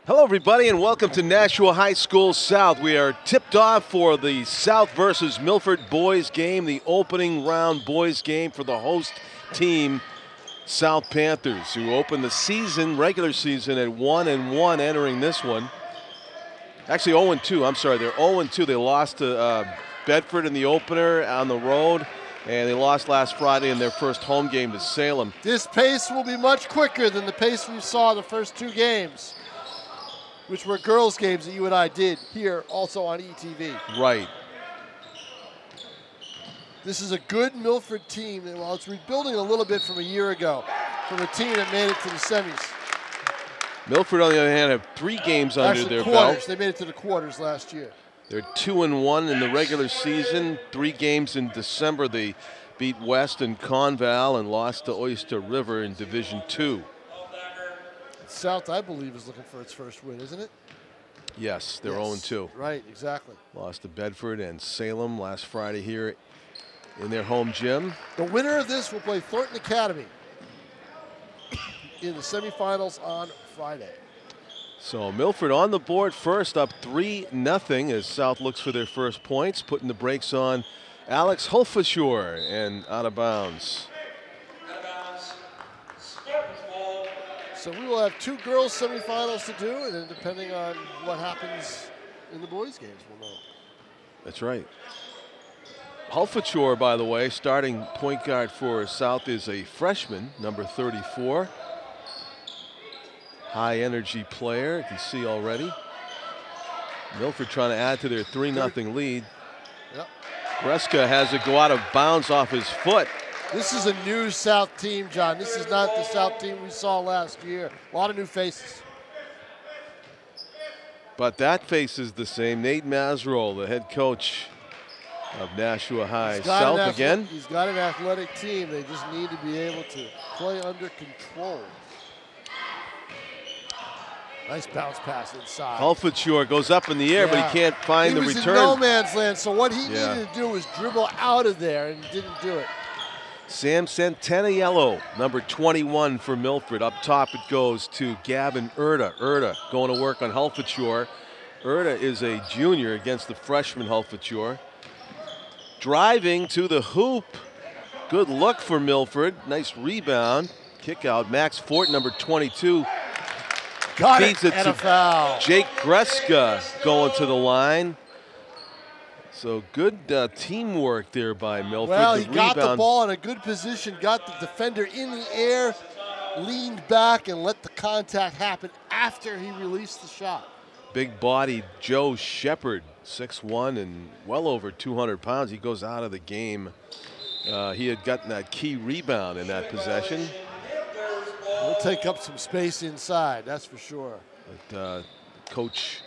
Hello, everybody, and welcome to Nashua High School South. We are tipped off for the South versus Milford boys game, the opening round boys game for the host team, South Panthers, who opened the season, regular season, at 1-1, entering this one. Actually, 0-2. I'm sorry, they're 0-2. They lost to Bedford in the opener on the road, and they lost last Friday in their first home game to Salem. This pace will be much quicker than the pace we saw the first two games, which were girls' games that you and I did here also on ETV. Right. This is a good Milford team, and while it's rebuilding a little bit from a year ago, from a team that made it to the semis. Milford, on the other hand, have 3 games under their quarters. belt. They made it to the quarters last year. They're 2-1 in the regular season. 3 games in December. They beat West and Conval and lost to Oyster River in Division II. South, I believe, is looking for its first win, isn't it? Yes, they're 0-2. Right, exactly. Lost to Bedford and Salem last Friday here in their home gym. The winner of this will play Thornton Academy in the semifinals on Friday. So Milford on the board first, up 3-0 as South looks for their first points, putting the brakes on Alex Hulfashore and out of bounds. So we will have 2 girls semifinals to do, and then depending on what happens in the boys' games, we'll know. That's right. Hulfashore, by the way, starting point guard for South, is a freshman, number 34. High energy player, you can see already. Milford trying to add to their 3-0 lead. Yep. Greska has it go out of bounds off his foot. This is a new South team, John. This is not the South team we saw last year. A lot of new faces. But that face is the same. Nate Mazerol, the head coach of Nashua High. South again. He's got an athletic team. They just need to be able to play under control. Nice bounce pass inside. Hulfashore goes up in the air, but he can't find the return. He was in no man's land, so what he needed to do was dribble out of there, and didn't do it. Sam Centeniello, number 21 for Milford. Up top it goes to Gavin Erda. Erda going to work on Hulfashore. Erda is a junior against the freshman Hulfashore. Driving to the hoop. Good look for Milford. Nice rebound. Kick out. Max Fort, number 22. Got feeds it, and a foul. Jake Greska going to the line. So good teamwork there by Milford. Well, he got the ball in a good position, got the defender in the air, leaned back, and let the contact happen after he released the shot. Big-bodied Joe Shepard, 6'1" and well over 200 pounds. He goes out of the game. He had gotten that key rebound in that possession. He'll take up some space inside, that's for sure. But Coach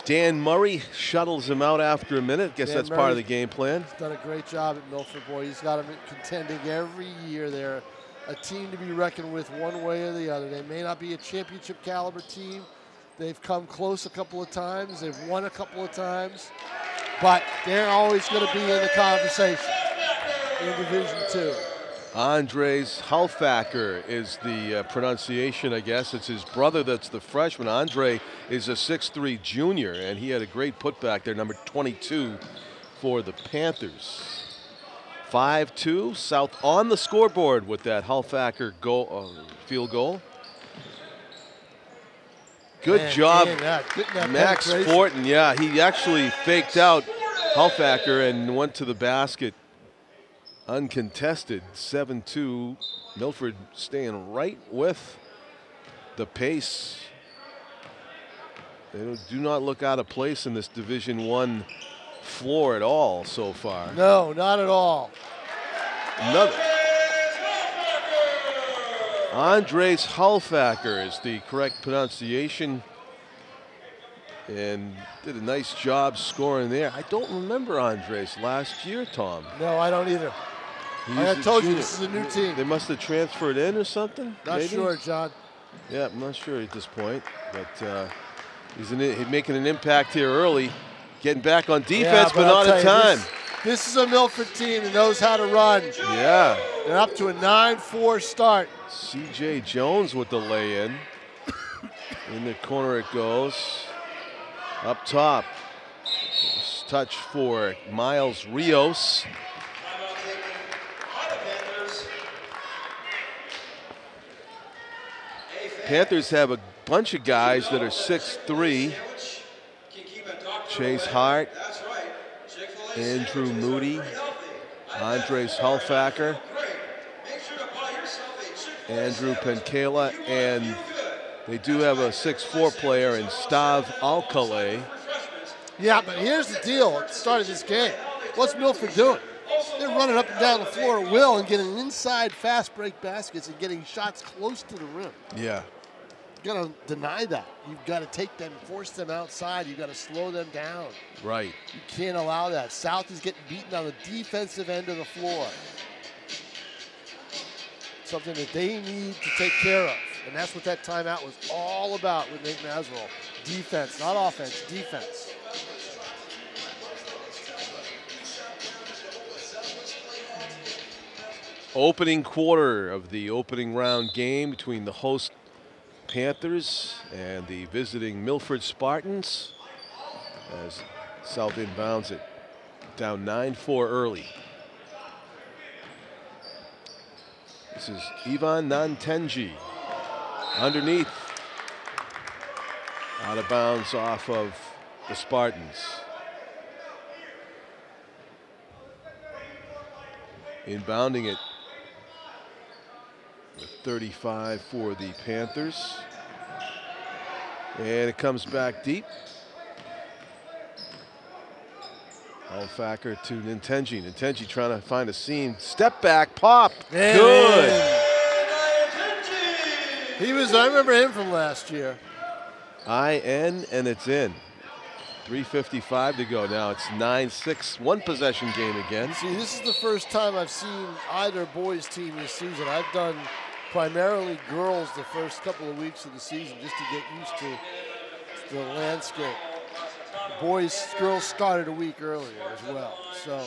Dan Murray shuttles him out after a minute. Guess that's part of the game plan. He's done a great job at Milford, boy. He's got them contending every year. They're a team to be reckoned with one way or the other. They may not be a championship caliber team. They've come close a couple of times. They've won a couple of times. But they're always going to be in the conversation in Division II. Andres Halfacker is the pronunciation, I guess. It's his brother that's the freshman. Andre is a 6'3" junior, and he had a great putback there, number 22 for the Panthers. 5-2, South on the scoreboard with that Halfacker field goal. Good job, Max Fortin. Yeah, he actually faked out Halfacker and went to the basket. Uncontested, 7-2. Milford staying right with the pace. They do not look out of place in this Division I floor at all so far. No, not at all. Another. Andres Halfacker is the correct pronunciation. And did a nice job scoring there. I don't remember Andres last year, Tom. No, I don't either. I told you this is a new team. They must have transferred in or something. Not sure, John. Yeah, I'm not sure at this point. But he's making an impact here early. Getting back on defense, but not in time. This is a Milford team that knows how to run. Yeah. They're up to a 9-4 start. C.J. Jones with the lay-in. In the corner it goes. Up top. Touch for Miles Rios. Panthers have a bunch of guys that are 6'3". Chase Hart, Andrew Moody, Andres Hulfacker, Andrew Penkela, and they do have a 6'4" player in Stav Alcalay. Yeah, but here's the deal at the start of this game. What's Milford doing? They're running up and down the floor at will and getting inside fast break baskets and getting shots close to the rim. Yeah. You've got to deny that. You've got to take them, force them outside. You've got to slow them down. Right. You can't allow that. South is getting beaten on the defensive end of the floor. Something that they need to take care of. And that's what that timeout was all about with Nate Maswell. Defense, not offense, defense. Opening quarter of the opening round game between the host Panthers and the visiting Milford Spartans, as South inbounds it, down 9-4 early. This is Ivan Nantenji underneath, out of bounds off of the Spartans. Inbounding it with 35 for the Panthers. And it comes back deep. Alfacker to Nintenji. Nintenji trying to find a seam. Step back, pop. Man. Good. I remember him from last year. IN, and it's in. 3:55 to go now. It's 9-6, one possession game again. See, this is the first time I've seen either boys team this season. I've done primarily girls the first couple of weeks of the season just to get used to the landscape. Girls started a week earlier as well. So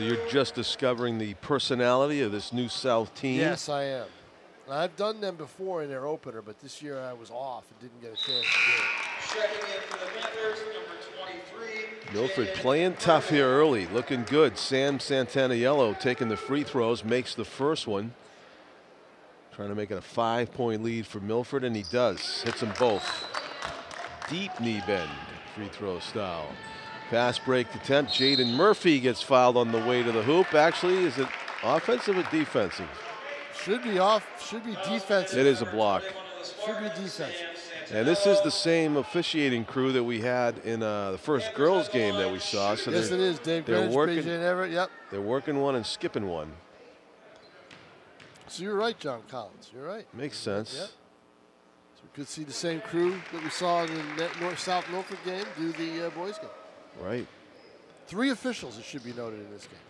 you're just discovering the personality of this new South team? Yes, I am. I've done them before in their opener, but this year I was off and didn't get a chance to do it. Checking in for the Panthers, number 23. Milford playing tough here early, looking good. Sam Santaniello taking the free throws, makes the first one. Trying to make it a 5-point lead for Milford, and he does. Hits them both. Deep knee bend, free throw style. Fast break attempt. Jaden Murphy gets fouled on the way to the hoop. Actually, is it offensive or defensive? Should be defensive. It is a block. Should be defensive. And this is the same officiating crew that we had in the first girls game that we saw. So yes, it is. Dave they're Greenwich, working, BJ Everett, yep. They're working one and skipping one. So you're right, John Collins. You're right. Makes sense. Yep. So we could see the same crew that we saw in the North-South Milford game do the boys game. Right. 3 officials, it should be noted, in this game.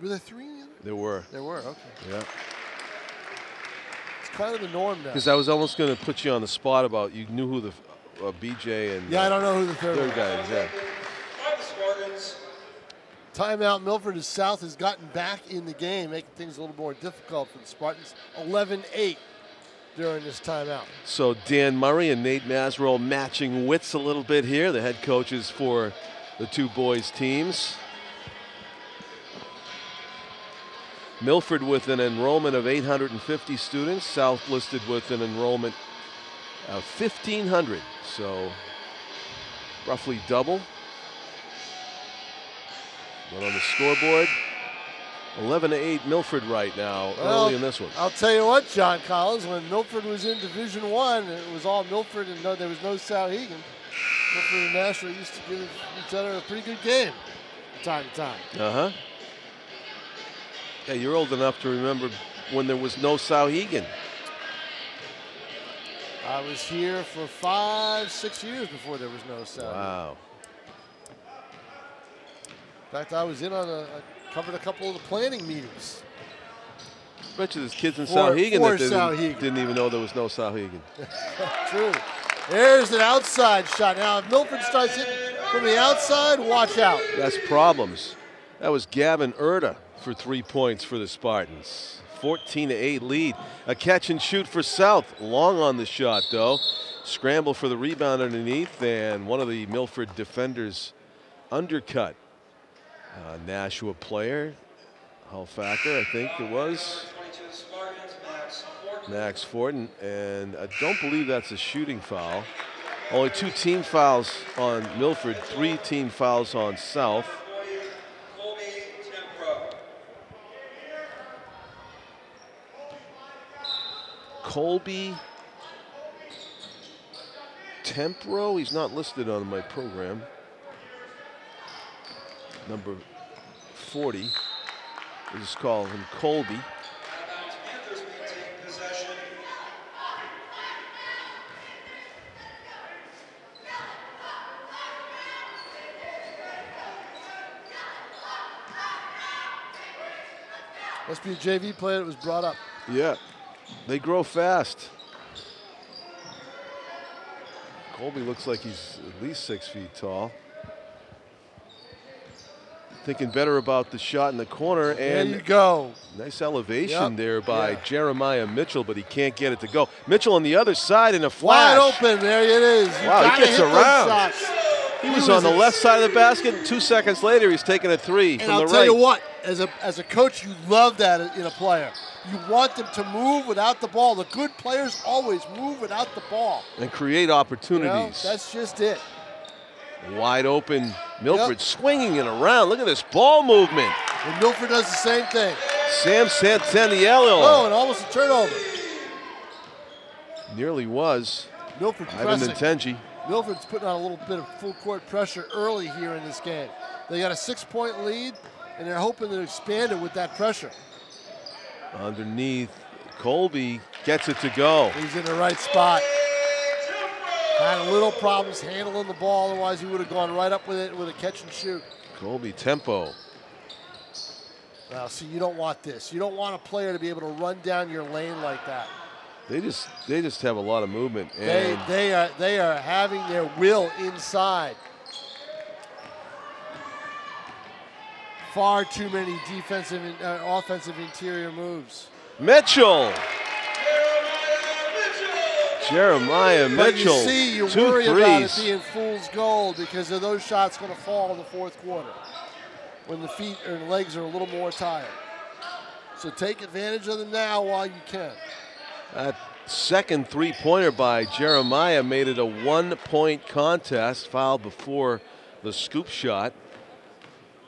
Were there 3 in the other? There were. There were, okay. Yeah. It's kind of the norm now. Because I was almost going to put you on the spot about you knew who the BJ and I don't know who the third guy is. Yeah. Timeout. Milford as South has gotten back in the game, making things a little more difficult for the Spartans. 11-8 during this timeout. So Dan Murray and Nate Maswell matching wits a little bit here, the head coaches for the two boys teams. Milford with an enrollment of 850 students. South listed with an enrollment of 1,500. So roughly double. But on the scoreboard, 11-8 Milford right now, early in this one. I'll tell you what, John Collins, when Milford was in Division I, it was all Milford and there was no Souhegan. Milford and Nashua used to give each other a pretty good game from time to time. Uh-huh. Yeah, you're old enough to remember when there was no Souhegan. I was here for 5-6 years before there was no Souhegan. Wow. In fact, I was in on I covered a couple of the planning meetings. I bet you there's kids in Souhegan that Souhegan. didn't even know there was no Souhegan. True. There's an outside shot. Now, if Milford starts hitting from the outside, watch out. That's problems. That was Gavin Erda for 3 points for the Spartans. 14-8 lead. A catch and shoot for South. Long on the shot, though. Scramble for the rebound underneath, and one of the Milford defenders undercut. Nashua player, Halfacker, I think it was. Max Forden, and I don't believe that's a shooting foul. Only 2 team fouls on Milford, 3 team fouls on South. Colby Tempro, he's not listed on my program. Number 40. We'll just call him Colby. Must be a JV player that was brought up. Yeah, they grow fast. Colby looks like he's at least 6 feet tall. Thinking better about the shot in the corner. And there you go. Nice elevation there by Jeremiah Mitchell, but he can't get it to go. Mitchell on the other side in a flash. Wide open, there it is. Wow, he gets around. He was on the left side of the basket, and 2 seconds later, he's taking a 3 from the right. And I'll tell you what, as a coach, you love that in a player. You want them to move without the ball. The good players always move without the ball. And create opportunities. That's just it. Wide open, Milford swinging it around. Look at this ball movement. And Milford does the same thing. Sam Santaniello. Oh, and almost a turnover. Nearly was. Milford Ivan pressing. Nintenji. Milford's putting on a little bit of full court pressure early here in this game. They got a 6-point lead, and they're hoping to expand it with that pressure. Underneath, Colby gets it to go. He's in the right spot. Had a little problems handling the ball, otherwise he would have gone right up with it with a catch and shoot. Colby tempo. Now, see, you don't want this. You don't want a player to be able to run down your lane like that. They just have a lot of movement. And they are having their will inside. Far too many defensive and offensive interior moves. Mitchell. Jeremiah Mitchell. But you see, you worry about it being fool's gold because of those shots going to fall in the fourth quarter when the feet or the legs are a little more tired. So take advantage of them now while you can. That second 3-pointer by Jeremiah made it a 1-point contest. Foul before the scoop shot.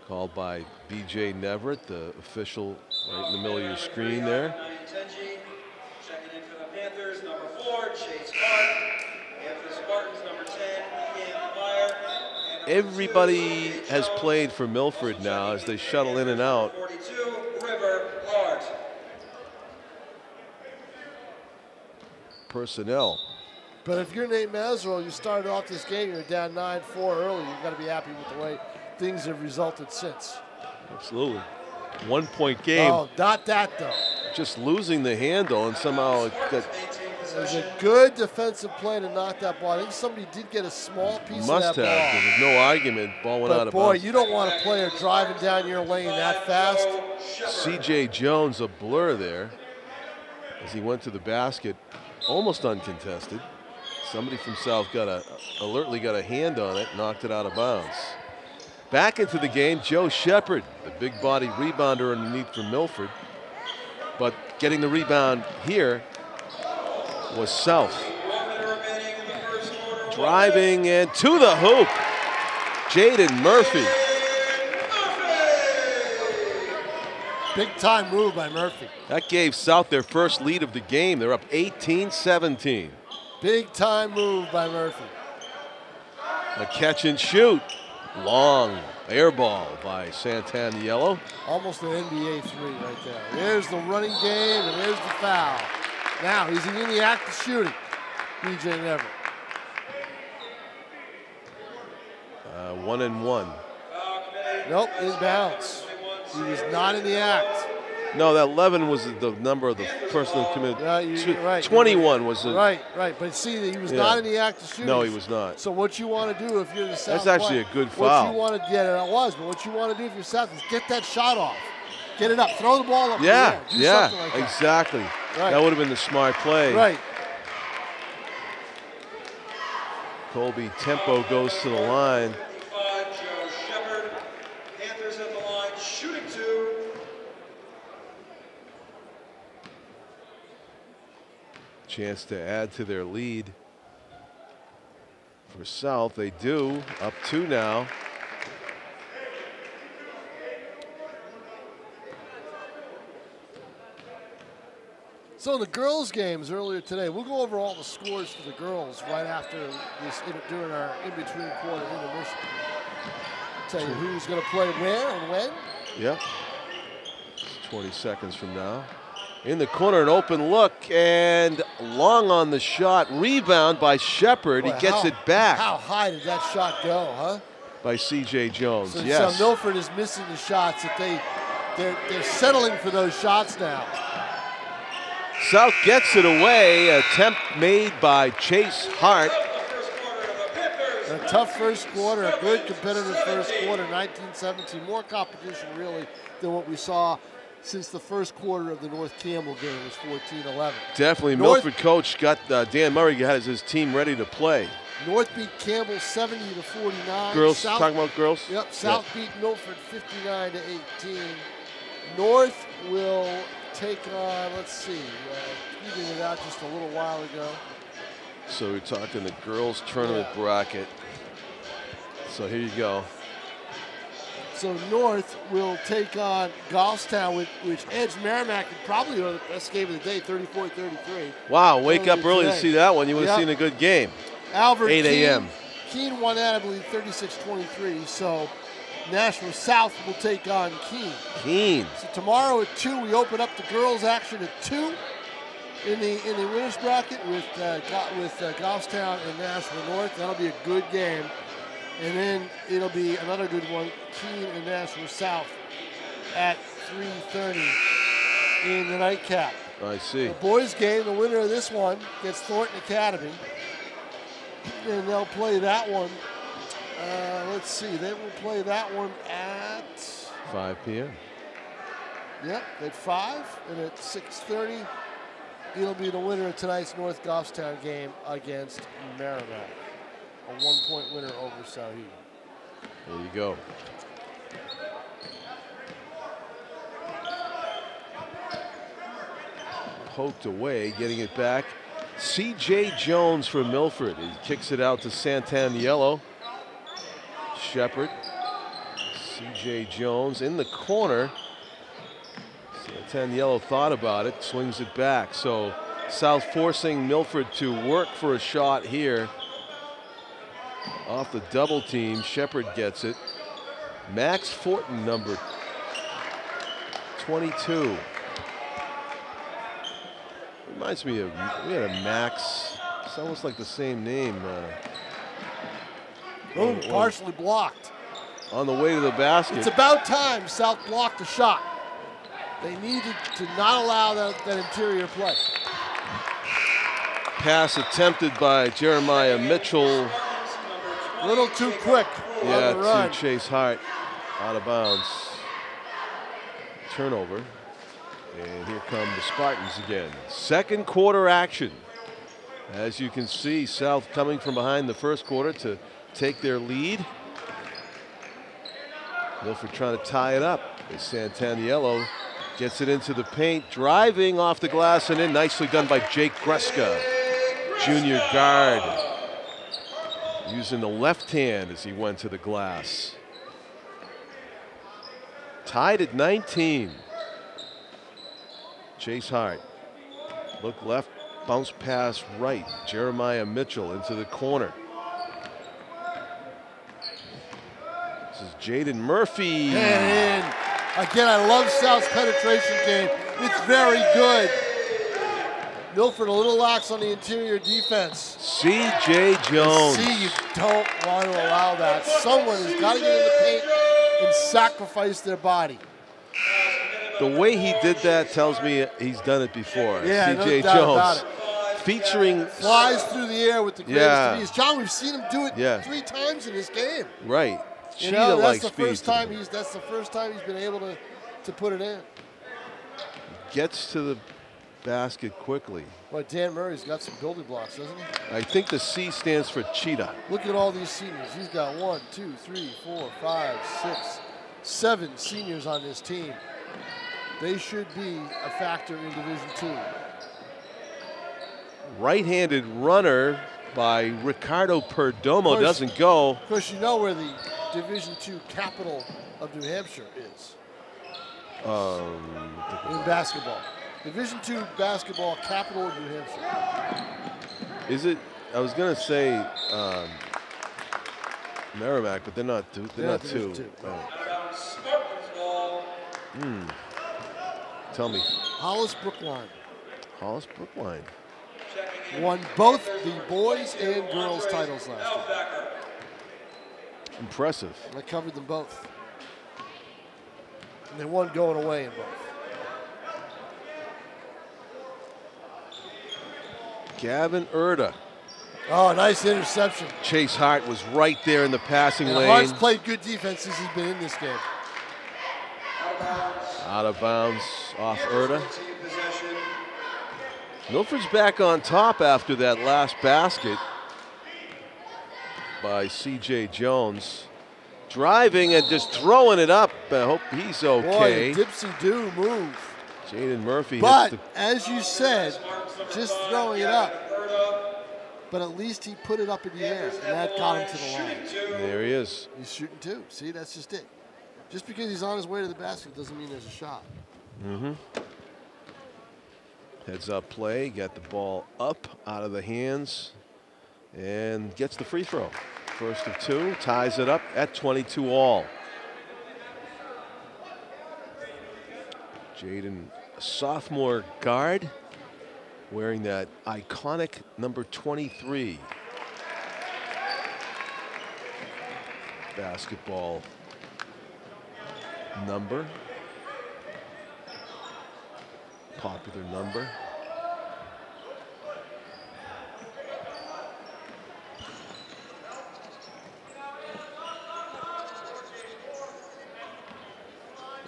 Called by B.J. Neverett, the official right in the middle of your screen there. Checking in for the Panthers, number 4, Chase Clark. And for the Spartans, number 10, Ian Meyer. Everybody has played for Milford now as they shuttle in and out. 42, River Hart. Personnel. But if you're Nate Mazzarell, you started off this game, you're down 9-4 early. You've got to be happy with the way things have resulted since. Absolutely. 1-point game. Oh, not that though. Just losing the handle and somehow it got. It was a good defensive play to knock that ball. I think somebody did get a small piece of that ball. Must have, because there's no argument. Ball went out of bounds. Boy, you don't want a player driving down your lane that fast. C.J. Jones, a blur there as he went to the basket, almost uncontested. Somebody from South alertly got a hand on it, knocked it out of bounds. Back into the game, Joe Shepard, the big body rebounder underneath for Milford. But getting the rebound here was South. Driving and to the hoop, Jaden Murphy. Big time move by Murphy. That gave South their first lead of the game. They're up 18-17. Big time move by Murphy. A catch and shoot. Long air ball by Santaniello. Almost an NBA 3 right there. There's the running game and there's the foul. Now, is he in the act of shooting? B.J. Neverett. 1-and-1. Nope, inbounds. He was not in the act. No, that 11 was the number of the person who committed. Right. 21 was the. Right. But see, he was not in the act of shooting. No, he was not. So what you want to do if you're the South? That's actually a good foul. What you want to get, it was, but what you want to do if you're South is get that shot off. Get it up. Throw the ball up. Yeah, Do something like that. exactly. Right. That would have been the smart play. Right. Colby Tempo goes to the line. Joe Shepard. Panthers at the line, shooting 2. Chance to add to their lead. For South, they do. Up 2 now. So the girls' games earlier today, we'll go over all the scores for the girls right after this, during our in-between quarter intermission. Tell you who's going to play where and when. Yep. 20 seconds from now. In the corner, an open look, and long on the shot. Rebound by Shepard. He gets it back. How high did that shot go, huh? By C.J. Jones, so, yes. So Milford is missing the shots that they're settling for those shots now. South gets it away. Attempt made by Chase Hart. A tough first quarter, a good competitive first quarter, 19-17. More competition, really, than what we saw since the first quarter of the North Campbell game was 14-11. Definitely, Milford coach got Dan Murray has his team ready to play. North beat Campbell 70-49. Girls, South, talking about girls? Yep, South beat Milford 59-18. North will take on, let's see, tweeted it out just a little while ago. So we're talking the girls tournament bracket. So here you go. So North will take on Goffstown, which edged Merrimack and probably the best game of the day, 34-33. Wow, wake up early to see that one. You would have seen a good game. Albert 8 a.m. Keene won that, I believe, 36-23. So Nashua South will take on Keene. Keene. So tomorrow at 2, we open up the girls' action at 2 in the winners bracket with Goffstown and Nashua North. That'll be a good game. And then it'll be another good one, Keene and Nashua South at 3:30 in the nightcap. I see. The boys' game, the winner of this one gets Thornton Academy. And they'll play that one. Let's see, they will play that one at 5 p.m. Yep, at 5 and at 6:30. It'll be the winner of tonight's North Goffstown game against Merrimack. A 1-point winner over Sauhegan. There you go. Poked away, getting it back. C.J. Jones for Milford. He kicks it out to Santaniello. Shepard. C.J. Jones in the corner. Santaniello thought about it, swings it back. So South forcing Milford to work for a shot here. Off the double team, Shepard gets it. Max Fortin, number 22. Reminds me of, we had a Max, it's almost like the same name. Partially blocked. On the way to the basket. It's about time South blocked a shot. They needed to not allow that interior play. Pass attempted by Jeremiah Mitchell. A little too quick. Yeah, to Chase Hart, out of bounds. Turnover. And here come the Spartans again. Second quarter action. As you can see, South coming from behind the first quarter to take their lead. Milford trying to tie it up. As Santaniello gets it into the paint, driving off the glass and in. Nicely done by Jake Greska, junior guard. Using the left hand as he went to the glass. Tied at 19. Chase Hart. Look left, bounce pass right. Jeremiah Mitchell into the corner. This is Jaden Murphy. And again, I love South's penetration game. It's very good. Milford a little lax on the interior defense. C.J. Jones. See, you don't want to allow that. Someone has got to get in the paint and sacrifice their body. The way he did that tells me he's done it before. Yeah, C.J. no doubt about Jones. it. Featuring. Flies through the air with the greatest ease. John, we've seen him do it 3 times in this game. Right. You know, that's Cheetah-like the speed. first time that's the first time he's been able to put it in. gets to the basket quickly. Well, Dan Murray's got some building blocks, doesn't he? I think the C stands for cheetah. Look at all these seniors. He's got 1, 2, 3, 4, 5, 6, 7 seniors on this team. They should be a factor in Division II. Right-handed runner by Ricardo Perdomo doesn't go. Of course, you know where the Division II capital of New Hampshire is. In basketball. Division II basketball capital of New Hampshire. Is it? I was going to say Merrimack, but they're not two. They're not two. Right. Tell me. Hollis Brookline. Hollis Brookline. Won both the boys and girls titles last year. Impressive. I covered them both. And they won going away in both. Gavin Erda. Oh, nice interception. Chase Hart was right there in the passing lane. Hart's played good defense since he's been in this game. Out of bounds off Erda. Milford's back on top after that last basket by C.J. Jones. Driving and just throwing it up. I hope he's okay. Boy, a dipsy-do move. Jaden Murphy. But, as you said, just throwing it up. But at least he put it up in the air, and that got him to the line. There he is. He's shooting two. See, that's just it. Just because he's on his way to the basket doesn't mean there's a shot. Heads up play, got the ball up out of the hands, and gets the free throw. First of two, ties it up at 22 all. Jaden, sophomore guard, wearing that iconic number 23 basketball number. Popular number.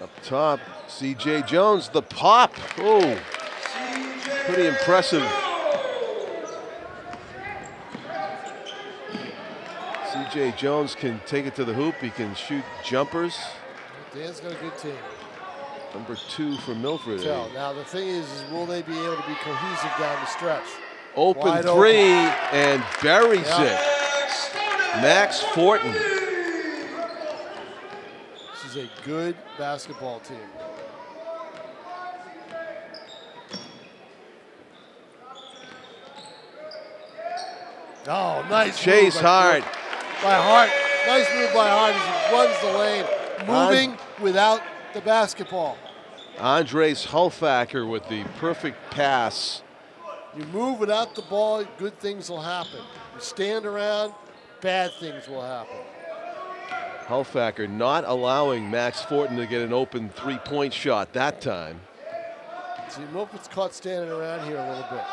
Up top, C.J. Jones, the pop. Oh, pretty impressive. C.J. Jones can take it to the hoop. He can shoot jumpers. Dan's got a good team. Number 2 for Milford. Now the thing is will they be able to be cohesive down the stretch? Open Wide three open. and buries it. Max Fortin. This is a good basketball team. Oh, nice Chase move Hart. by Hart. Nice move by Hart as he runs the lane, moving without the basketball. Andres Hulfacker with the perfect pass. You move without the ball, good things will happen. You stand around, bad things will happen. Hulfacker not allowing Max Fortin to get an open three-point shot that time. See, Milford's caught standing around here a little bit.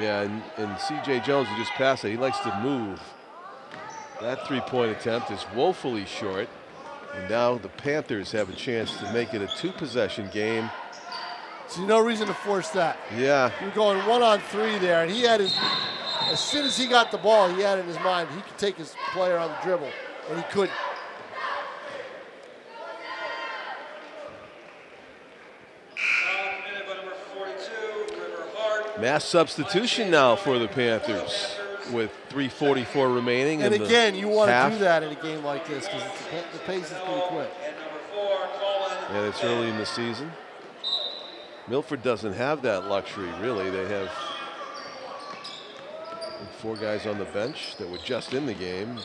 Yeah, and C.J. Jones, who just passed it, he likes to move. That three-point attempt is woefully short. And now the Panthers have a chance to make it a two-possession game. See, no reason to force that. Yeah. You're going 1-on-3 there, and he had his, as soon as he got the ball, he had in his mind he could take his player on the dribble, and he couldn't. Mass substitution now for the Panthers with 3:44 remaining. And again, you want to do that in a game like this because the pace is pretty quick. Yeah, it's early in the season. Milford doesn't have that luxury, really. They have 4 guys on the bench that were just in the game.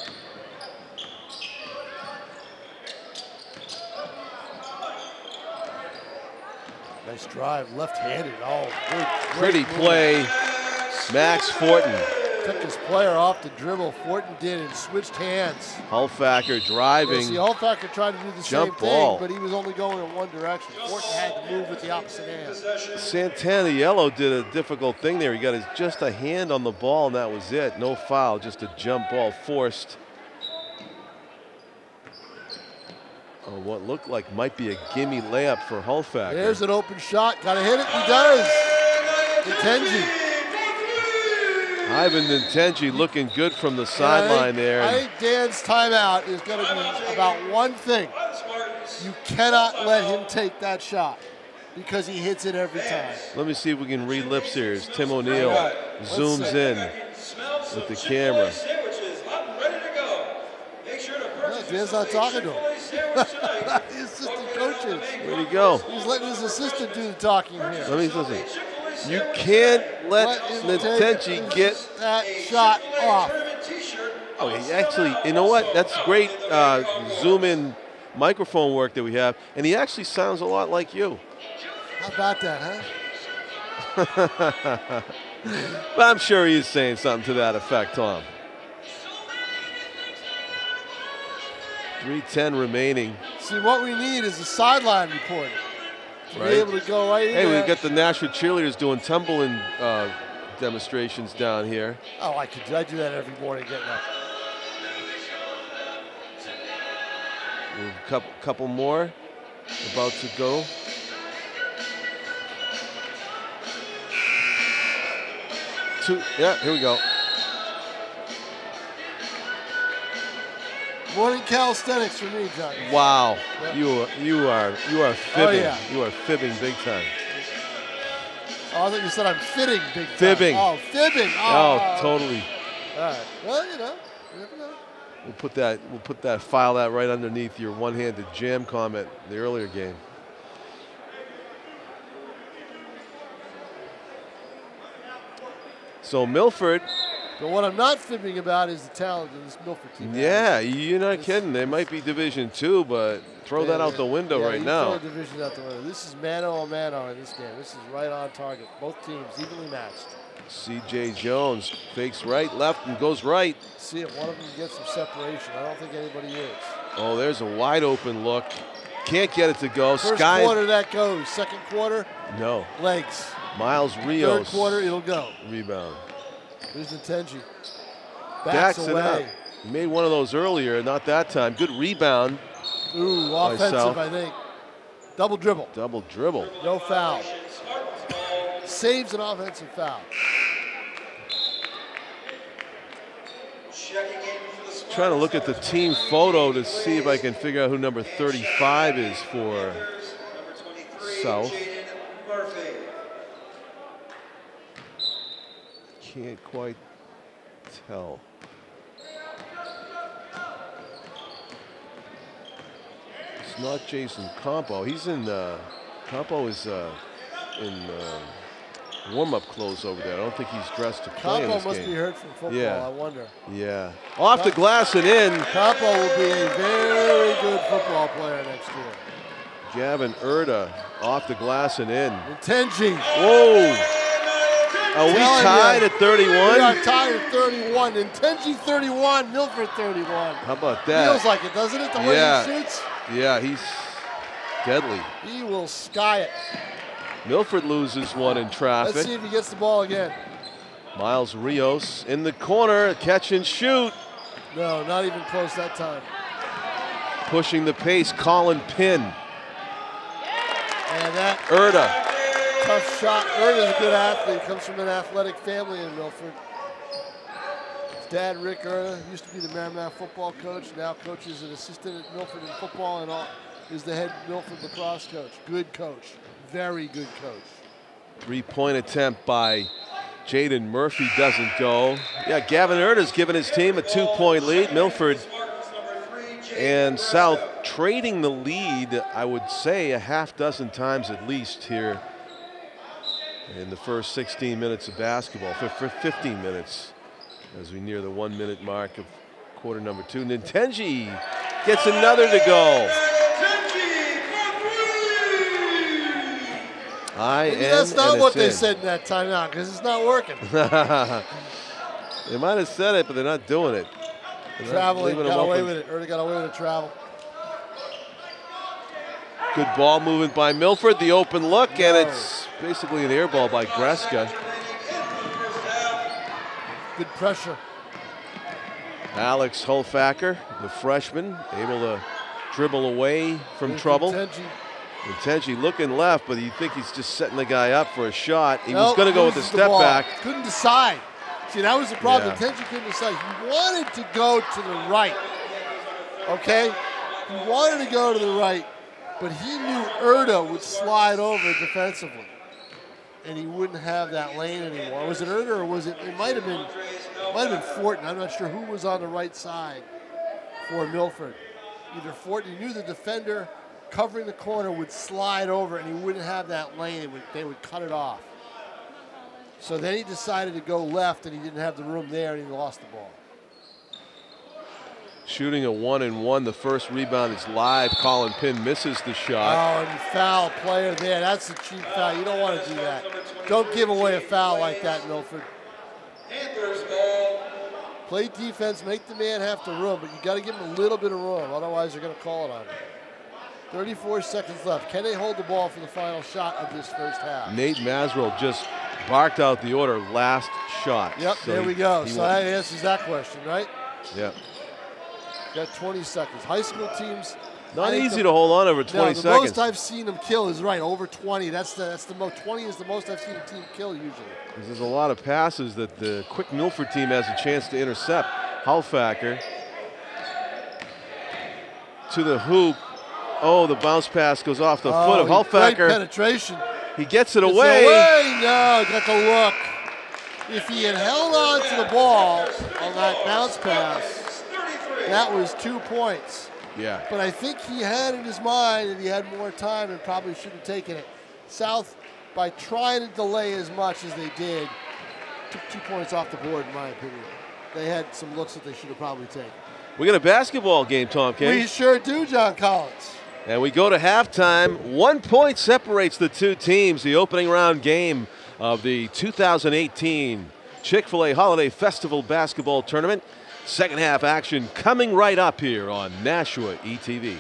Nice drive, left-handed. Oh, good. Pretty play. Max Fortin. Took his player off the dribble. Fortin did and switched hands. Hulfacker driving. Yeah, see, Hulfacker tried to do the Jump same ball. thing, but he was only going in one direction. Fortin had to move with the opposite hand. Santaniello did a difficult thing there. He got just a hand on the ball, and that was it. No foul, just a jump ball forced. what looked like might be a gimme layup for Hulfacker. There's an open shot. Got to hit it. He does. Ntenji. Ivan Ntenji looking good from the sideline there. I think Dan's timeout is going to be about one thing. You cannot let him take that shot because he hits it every time. Let me see if we can read lips here. As Tim O'Neill zooms in with the camera. Dan's not talking to him. The assistant coaches. Where'd he go? He's letting his assistant do the talking here. Let me listen. You can't let Ntenji get that shot off. Oh, he actually, you know what? That's great zoom in microphone work that we have. And he actually sounds a lot like you. How about that, huh? But I'm sure he's saying something to that effect, Tom. 3:10 remaining. See, what we need is a sideline reporter. To be able to go right in Hey, there. we've got the Nashua cheerleaders doing tumbling demonstrations down here. Oh, I do that every morning getting up. A couple more about to go. Yeah, here we go. Morning calisthenics for me, John. Wow, Yep. you are fibbing. Oh, yeah. You are fibbing big time. Oh, I thought you said I'm fitting big time. Fibbing. Oh, fibbing. Oh, totally. All right. Well, you know, you never know. We'll put that file that right underneath your one-handed jam comment the earlier game. So Milford. But what I'm not fibbing about is the talent of this Milford team. Yeah, you're not kidding. They might be Division II, but throw that out the window right now. Throw division out the window. This is mano-a-mano in this game. This is right on target. Both teams evenly matched. C.J. Jones fakes right, left, and goes right. See if one of them gets some separation. I don't think anybody is. Oh, there's a wide open look. Can't get it to go. First Sky. quarter that goes. Second quarter, No. legs. Miles Rios. Third quarter, it'll go. Rebound. Here's Ntenji. Backs Backs it up. away. He made one of those earlier, not that time. Good rebound. Ooh, South. offensive, I think. Double dribble. Double dribble. No foul. Saves an offensive foul. Trying to look at the team photo to see if I can figure out who number 35 is for South. Can't quite tell. It's not Jason Campo. He's in, Campo is in warm-up clothes over there. I don't think he's dressed to play in Campo this must game. be hurt from football, Yeah. I wonder. Yeah. Off the glass and in. Campo will be a very good football player next year. Gavin Erda off the glass and in. Ntenji. Whoa. Are we tied at 31? We are tied at 31. Ntenji 31, Milford 31. How about that? Feels like it, doesn't it, the way he shoots? Yeah, he's deadly. He will sky it. Milford loses one in traffic. Let's see if he gets the ball again. Miles Rios in the corner, catch and shoot. No, not even close that time. Pushing the pace, Colin Pinn. And that Erda. tough shot. Erda's a good athlete. Comes from an athletic family in Milford. His dad, Rick Erda, used to be the Merrimack football coach. Now coaches an assistant at Milford in football and is the head Milford lacrosse coach. Good coach. Very good coach. 3-point attempt by Jaden Murphy doesn't go. Yeah, Gavin Erda's given his team a 2-point lead. Milford and South trading the lead, I would say, a half dozen times at least here in the first 16 minutes of basketball, for 15 minutes as we near the 1-minute mark of quarter number 2. Ntenji gets another to go. Maybe that's not what they said in that timeout because it's not working. They might have said it, but they're not doing it. Traveling, got away with it. Erda got away with the travel. Good ball movement by Milford, the open look, and it's basically an air ball by Greska. Good pressure. Alex Hulfacker, the freshman, able to dribble away from trouble. Intenji looking left, but you think he's just setting the guy up for a shot. He was going to go with the step back. Couldn't decide. See, that was the problem. Yeah. Intenji couldn't decide. He wanted to go to the right. Okay? He wanted to go to the right, but he knew Erda would slide over defensively, and he wouldn't have that lane anymore. Was it Erda or was it? It might have been Fortin. I'm not sure who was on the right side for Milford. Either Fortin. He knew the defender covering the corner would slide over, and he wouldn't have that lane. They would cut it off. So then he decided to go left, and he didn't have the room there, and he lost the ball. Shooting a 1-and-1. The first rebound is live. Colin Pinn misses the shot. Oh, and foul player there. That's a cheap foul. You don't want to do that. Don't give away a foul like that, Milford. Play defense, make the man have the room, but you got to give him a little bit of room. Otherwise, they're going to call it on him. 34 seconds left. Can they hold the ball for the final shot of this first half? Nate Masrill just barked out the order, last shot. Yep, so there we go. So that answers that question, right? Yep. Got 20 seconds. High school teams. Not easy to hold on over 20 seconds. The most I've seen them kill is right over 20. That's the most. 20 is the most I've seen a team kill usually. There's a lot of passes that the quick Milford team has a chance to intercept. Halfacker to the hoop. Oh, the bounce pass goes off the foot of Halfacker. Great penetration. He gets it away. No, got the look. If he had held on to the ball on that bounce pass, that was 2 points. Yeah. But I think he had in his mind that he had more time and probably should have taken it. South, by trying to delay as much as they did, took 2 points off the board, in my opinion. They had some looks that they should have probably taken. We got a basketball game, Tom King. We sure do, John Collins. And we go to halftime. 1 point separates the two teams. The opening round game of the 2018 Chick-fil-A Holiday Festival Basketball Tournament. Second half action coming right up here on Nashua ETV.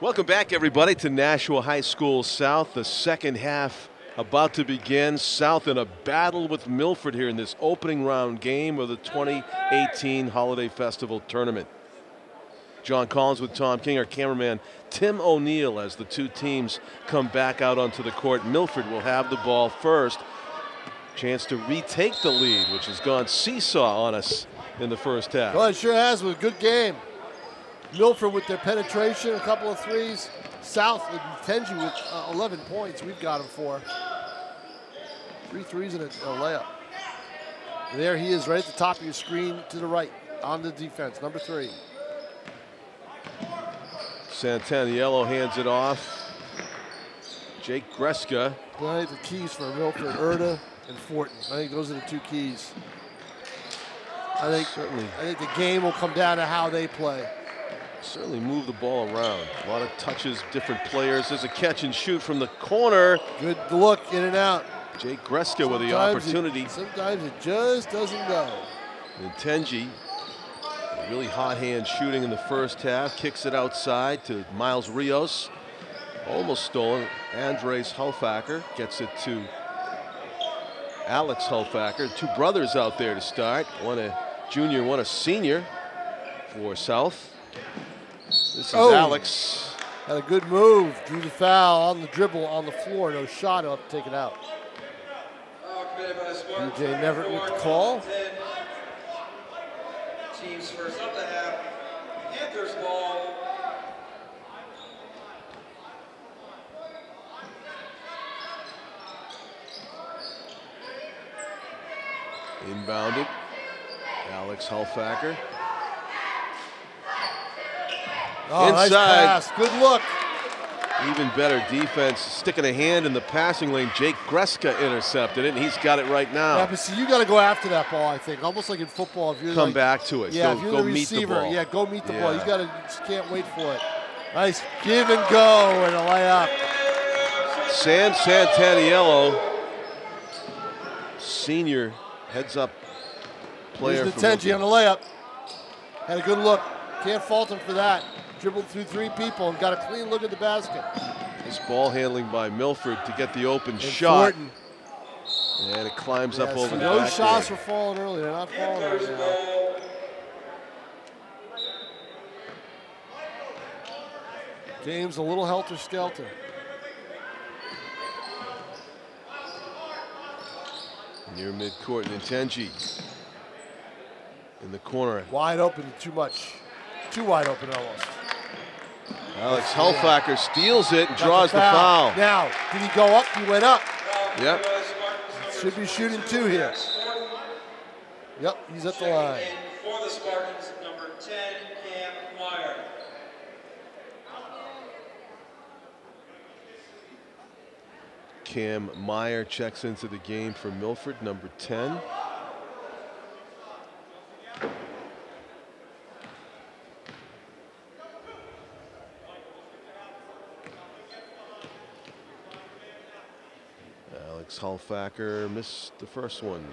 Welcome back, everybody, to Nashua High School South. The second half about to begin. South in a battle with Milford here in this opening round game of the 2018 Holiday Festival Tournament. John Collins with Tom King, our cameraman Tim O'Neill, as the two teams come back out onto the court. Milford will have the ball first. Chance to retake the lead, which has gone seesaw on us in the first half. Well, it sure has, with a good game. Milford with their penetration, a couple of threes. South with Tenji with 11 points. We've got him 4. 3 threes and a layup. There he is, right at the top of your screen to the right on the defense, number 3. Santaniello hands it off. Jake Greska. I think the keys for Milford, Erda and Fortin. I think those are the 2 keys. I think the game will come down to how they play. Certainly move the ball around. A lot of touches, different players. There's a catch and shoot from the corner. Good look, in and out. Jake Greska with the opportunity. Sometimes it just doesn't go. And Tenji, really hot hand shooting in the first half. Kicks it outside to Miles Rios. Almost stolen. Andres Halfacker gets it to Alex Halfacker. 2 brothers out there to start. One a junior, one a senior for South. This is Alex. Had a good move. Drew the foul on the dribble on the floor. No shot. He'll have to take it out. DJ Neverett with the call. Teams first up to half. Panthers ball. Inbounded. Alex Halfacker. Oh, inside. Nice pass. Good look. Even better defense, sticking a hand in the passing lane. Jake Greska intercepted it, and he's got it right now. Yeah, but see, you got to go after that ball, I think. Almost like in football. If you're Come back to it. Yeah, go, if you're go the meet receiver, the ball. yeah, go meet the ball. You just can't wait for it. Nice give and go and a layup. Sam Santaniello, senior heads-up player. Here's Ntenji on the layup. Had a good look. Can't fault him for that. Dribbled through 3 people and got a clean look at the basket. This ball handling by Milford to get the open shot. Thornton. And it climbs up over the those back shots there. were falling early. They're not falling right now. Game's a little helter-skelter. Near midcourt, Ntenji in the corner. Wide open, too much. Too wide open almost. Alex Helfacker steals it and draws the foul. Now, did he go up? He went up. Yep. Should be shooting 2 here. Yep, he's at the line. For the Spartans, number 10, Cam Meyer. Cam Meyer checks into the game for Milford, number 10. Alex Hulfacker missed the first one.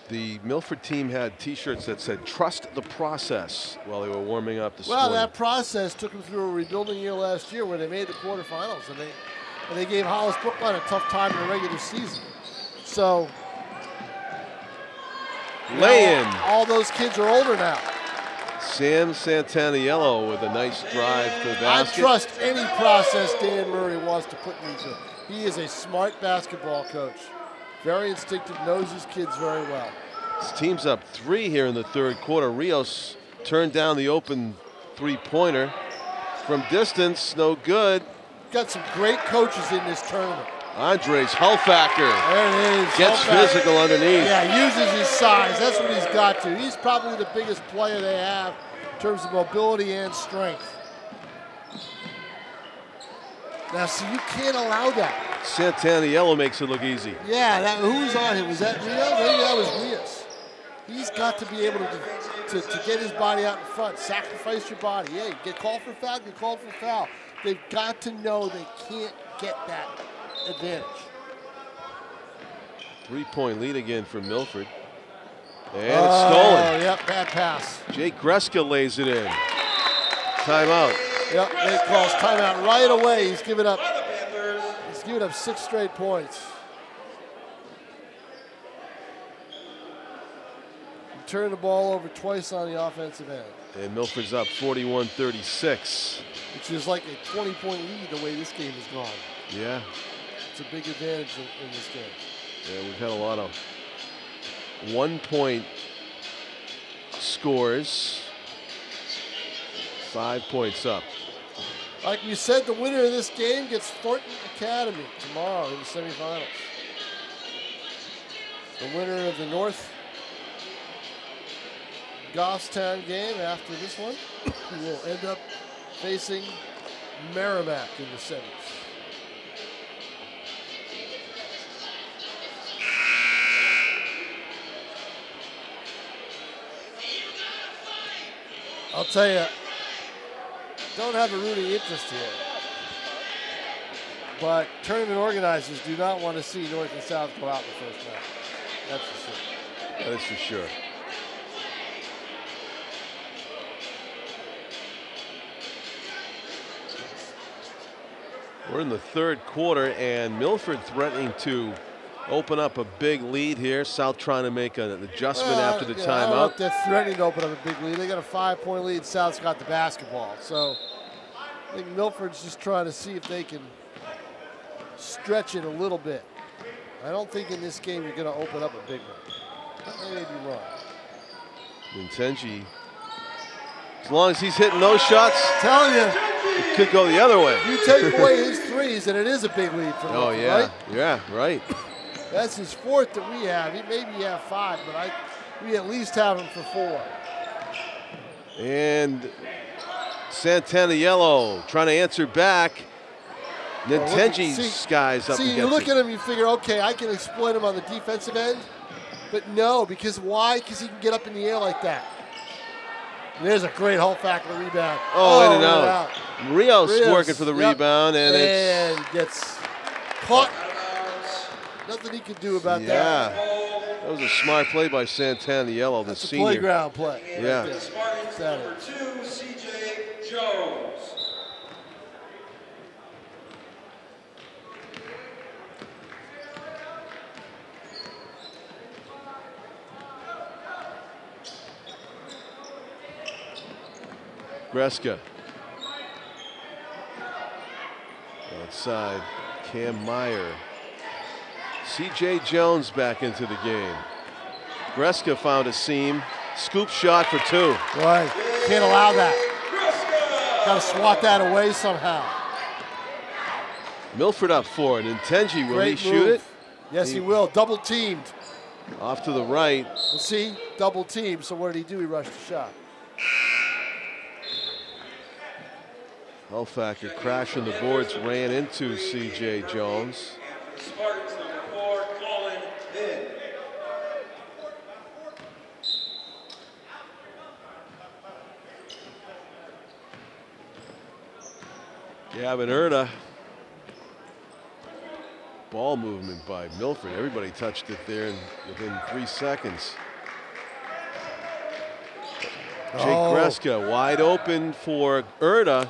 The Milford team had T-shirts that said "Trust the process" while they were warming up this morning. Well, that process took them through a rebuilding year last year where they made the quarterfinals, and they gave Hollis Brookline a tough time in the regular season. So, lay-in. All those kids are older now. Sam Santaniello with a nice drive to the basket. I trust any process Dan Murray wants to put me through. He is a smart basketball coach. Very instinctive, knows his kids very well. His team's up 3 here in the third quarter. Rios turned down the open 3-pointer. From distance, no good. Got some great coaches in this tournament. Andres Hulfacker there it is. Gets physical underneath. Yeah, uses his size. That's what he's got to. He's probably the biggest player they have in terms of mobility and strength. Now, see, you can't allow that. Santaniello makes it look easy. Yeah, who was on him? Was that Rios? I think that was Rios. He's got to be able to get his body out in front, sacrifice your body. Yeah, you get called for foul, get called for foul. They've got to know they can't get that advantage. 3-point lead again for Milford. And it's stolen. Yep, bad pass. Jake Greska lays it in. Timeout. Yep, Nate calls timeout right away. He's given up 6 straight points. He turned the ball over twice on the offensive end. And Milford's up 41-36. Which is like a 20-point lead the way this game has gone. Yeah. It's a big advantage in this game. Yeah, we've had a lot of 1-point scores. 5 points up. Like we said, the winner of this game gets Thornton Academy tomorrow in the semifinals. The winner of the North Goffstown game after this one will end up facing Merrimack in the semis. I'll tell you, don't have a rooting interest here, but tournament organizers do not want to see North and South go out in the first round. That's for sure. That is for sure. We're in the third quarter, and Milford threatening to open up a big lead here. South trying to make an adjustment after the I don't know timeout. if they're threatening to open up a big lead. They got a 5-point lead. South's got the basketball. So I think Milford's just trying to see if they can stretch it a little bit. I don't think in this game you're going to open up a big one. I may be wrong. Ntenji, as long as he's hitting those shots, Telling you, it could go the other way. you take away his threes, and it is a big lead for Milford, Oh, yeah. right? Yeah, right. That's his 4th that we have. Maybe you have 5, but we at least have him for 4. And Santaniello trying to answer back. Nintenji's guys up See, you look at him, you figure, okay, I can exploit him on the defensive end. But no, because why? Because he can get up in the air like that. And there's a great Hulfacker rebound. Oh, in and out. Rios working for the rebound, and it gets caught. Nothing he could do about that. That was a smart play by Santaniello, the senior. Playground play. Yeah. Right, Spartans number 2, C.J. Jones. Greska. Outside, Cam Meyer. C.J. Jones back into the game. Greska found a seam. Scoop shot for 2. Right. Can't allow that. Got to swat that away somehow. Milford up 4. Nintenji, will he shoot it? Yes, he will. Double teamed. Off to the right. Well, see, double teamed. So what did he do? He rushed the shot. Hulfacker crashing the boards, ran into C.J. Jones. Spartans number 4, Colin Vin. Gavin Erda. Ball movement by Milford. Everybody touched it there within 3 seconds. Jake Greska wide open for Erda.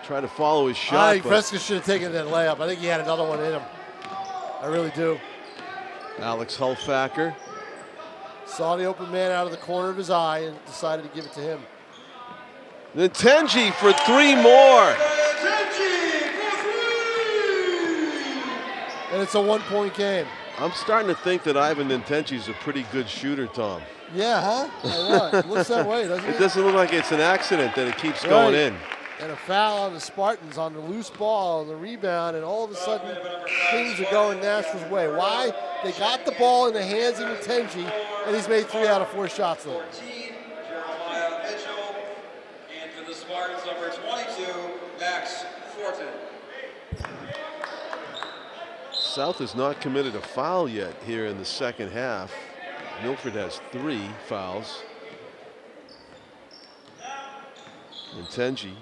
Try to follow his shot. I think Greska should have taken that layup. I think he had another one in him. I really do. Alex Hulfacker. Saw the open man out of the corner of his eye and decided to give it to him. Nintenji for 3 more. And it's a 1-point game. I'm starting to think that Ivan Nintenji's a pretty good shooter, Tom. Yeah, huh? I know. It looks that way, doesn't it? It doesn't look like it's an accident that it keeps going in. And a foul on the Spartans on the loose ball on the rebound, and all of a sudden things are going Nashua's way. Why? They got the ball in the hands of Nintenji, and he's made 3 out of 4 shots later. 14, Jeremiah Mitchell. And for the Spartans, number 22, Max Fortin. South has not committed a foul yet here in the second half. Milford has 3 fouls. Nintenji.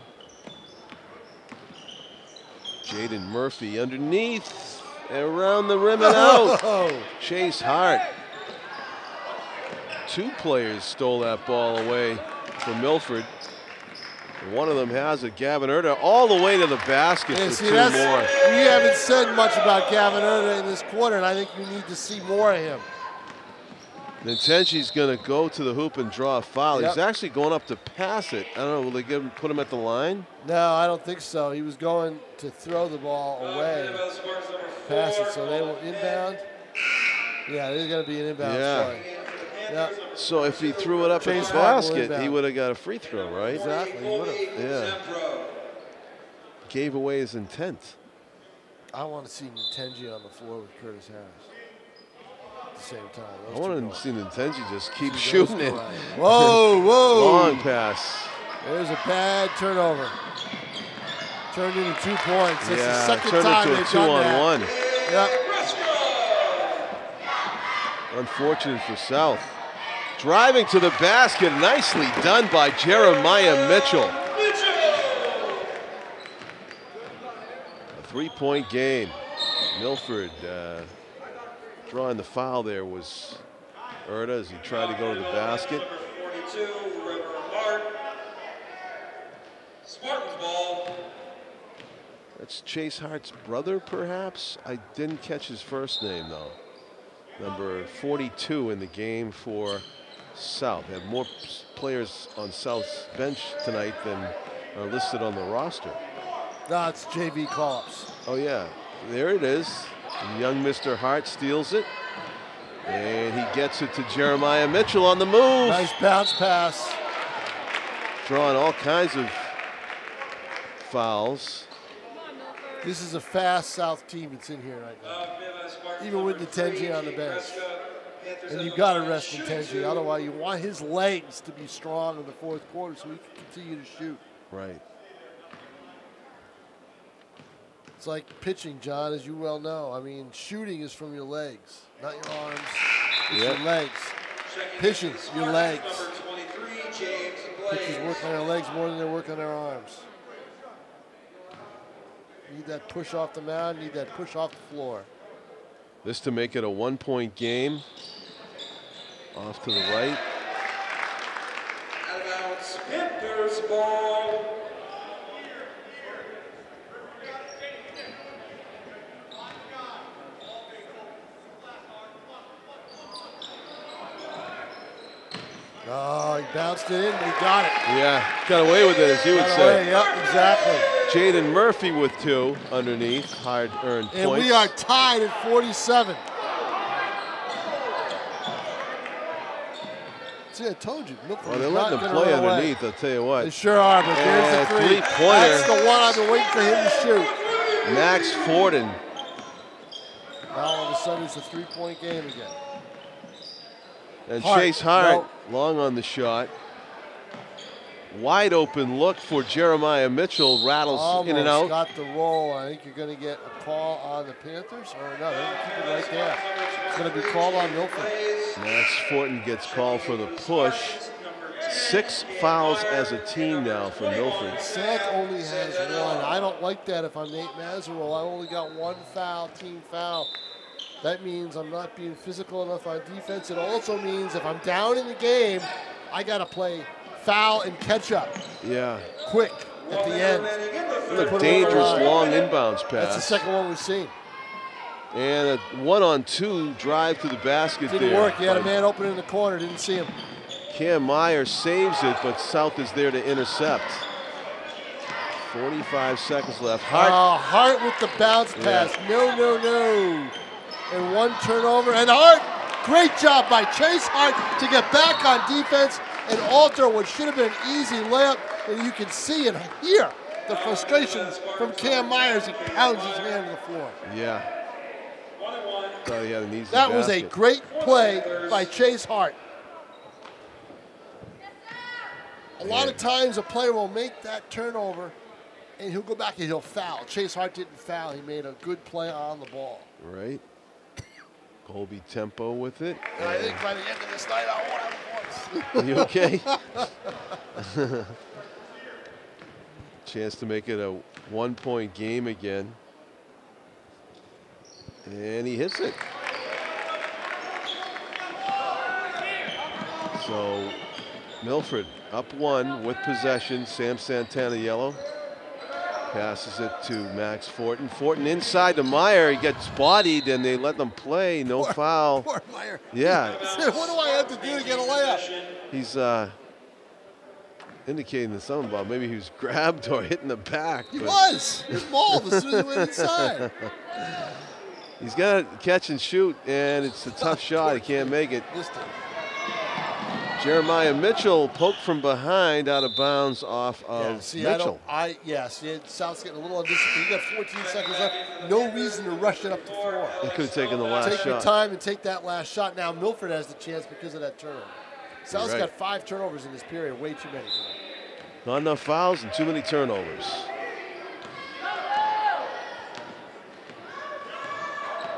Jaden Murphy underneath, around the rim and out. Chase Hart. 2 players stole that ball away from Milford. One of them has it. Gavin Erda all the way to the basket for 2 more. We haven't said much about Gavin Erda in this quarter, and I think we need to see more of him. Nintenji's going to go to the hoop and draw a foul. He's actually going up to pass it. I don't know, will they put him at the line? No, I don't think so. He was going to throw the ball away, pass it, so they will inbound. Yeah, there's going to be an inbound play. Yeah. So if he threw it up at the basket, he would have got a free throw, right? Exactly, he would have. Yeah. Gave away his intent. I want to see Nintenji on the floor with Curtis Harris at the same time. I want to see Nintenji just keep shooting it. Whoa, whoa. Long pass. There's a bad turnover. Turned into 2 points. It's the second turned time into a they've done 2-on-1. Yep. Unfortunate for South. Driving to the basket, nicely done by Jeremiah Mitchell. A 3-point game. Milford drawing the foul there was Erda as he tried to go to the basket. Number 42, River Hart. Spartans ball. That's Chase Hart's brother, perhaps? I didn't catch his first name, though. Number 42 in the game for South. They have more players on South's bench tonight than are listed on the roster. No, it's JV call-ups. Oh, yeah. There it is. And young Mr. Hart steals it. And he gets it to Jeremiah Mitchell on the move. Nice bounce pass. Drawing all kinds of fouls. This is a fast South team that's in here right now. Even with Nintenji on the bench. And you've got to rest Nintenji. Otherwise, you want his legs to be strong in the 4th quarter so he can continue to shoot. Right. It's like pitching, John, as you well know. I mean, shooting is from your legs, not your arms. It's your legs. Pitching, your legs. Pitchers work on their legs more than they work on their arms. Need that push off the mound, need that push off the floor. This to make it a 1-point game. Off to the right. Out of bounds, Panthers ball. Oh, he bounced it in, but he got it. Yeah, got away with it, as you would say. Yep, exactly. Jaden Murphy with 2 underneath, hard-earned points. And we are tied at 47. See, I told you. Milford Well, they're letting them play underneath, I'll tell you what. They sure are, but there's the three-pointer. That's the one I've been waiting for him to shoot. Max Forden. Now all of a sudden it's a 3-point game again. And Chase Hart, long on the shot. Wide open look for Jeremiah Mitchell, rattles in and out. Got the roll. I think you're going to get a call on the Panthers, or no, they're going to keep it right there. It's going to be called on Milford. Max Fortin gets called for the push. 6 fouls as a team now for Milford. Seth only has 1. I don't like that if I'm Nate Mazerol. I only got 1 foul, team foul. That means I'm not being physical enough on defense. It also means if I'm down in the game, I got to play foul and catch up. Yeah. Quick at the end. A dangerous long inbounds pass. That's the second one we've seen. And a 1-on-2 drive to the basket. Didn't work. He had a man open in the corner. Didn't see him. Cam Meyer saves it, but South is there to intercept. 45 seconds left. Hart with the bounce pass. Yeah. No. And 1 turnover. And Hart, great job by Chase Hart to get back on defense and alter what should have been an easy layup. And you can see and hear the frustration from Cam Myers. He pounds his hand to the floor. Yeah. Thought he had an easy That basket. was a great play by Chase Hart. A lot of times a player will make that turnover and he'll go back and he'll foul. Chase Hart didn't foul. He made a good play on the ball. Right. Colby Tempo with it. And I think by the end of this night, I won't have a voice. You okay? Chance to make it a 1-point game again. And he hits it. So Milford up 1 with possession. Sam Santana yellow. Passes it to Max Fortin. Fortin inside to Meyer. He gets bodied and they let them play. No foul. Poor Meyer. Yeah. What do I have to do to get a layup? He's indicating to something about maybe he was grabbed or hit in the back. He was. He was mauled as soon as he went inside. He's got to catch and shoot, and it's a tough shot. He can't make it. Jeremiah Mitchell poked from behind, out of bounds off of Mitchell. South's getting a little undisciplined. You got 14 seconds left. No reason to rush it up the floor. He could have taken the last shot. Take your time and take that last shot. Now Milford has the chance because of that turnover. South's got 5 turnovers in this period. Way too many. Not enough fouls and too many turnovers.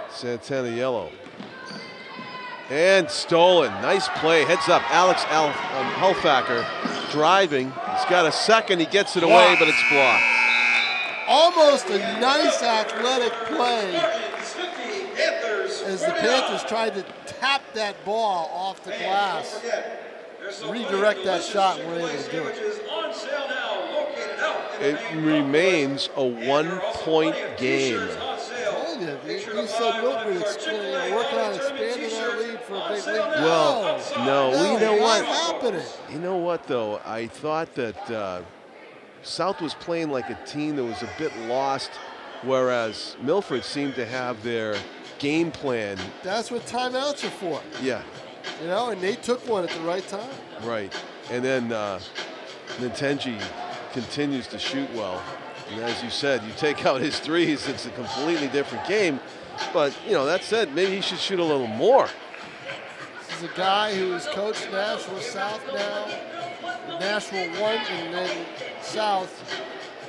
Santana yellow. And stolen. Nice play. Heads up. Alex Helfacker driving. He's got a second. He gets it away, but it's blocked. Almost a nice athletic play as the Panthers tried to tap that ball off the glass. Redirect that shot and we're able to do it. It remains a 1-point game. You said Milford working on expanding that lead for a big lead. Well, no. You know what? Happening? You know what, though? I thought that South was playing like a team that was a bit lost, whereas Milford seemed to have their game plan. That's what timeouts are for. Yeah. You know, and they took one at the right time. Right. And then Ntenji continues to shoot well. And as you said, you take out his threes, it's a completely different game. But, you know, that said, maybe he should shoot a little more. This is a guy who has coached Nashua South now. Nashua 1 and then South,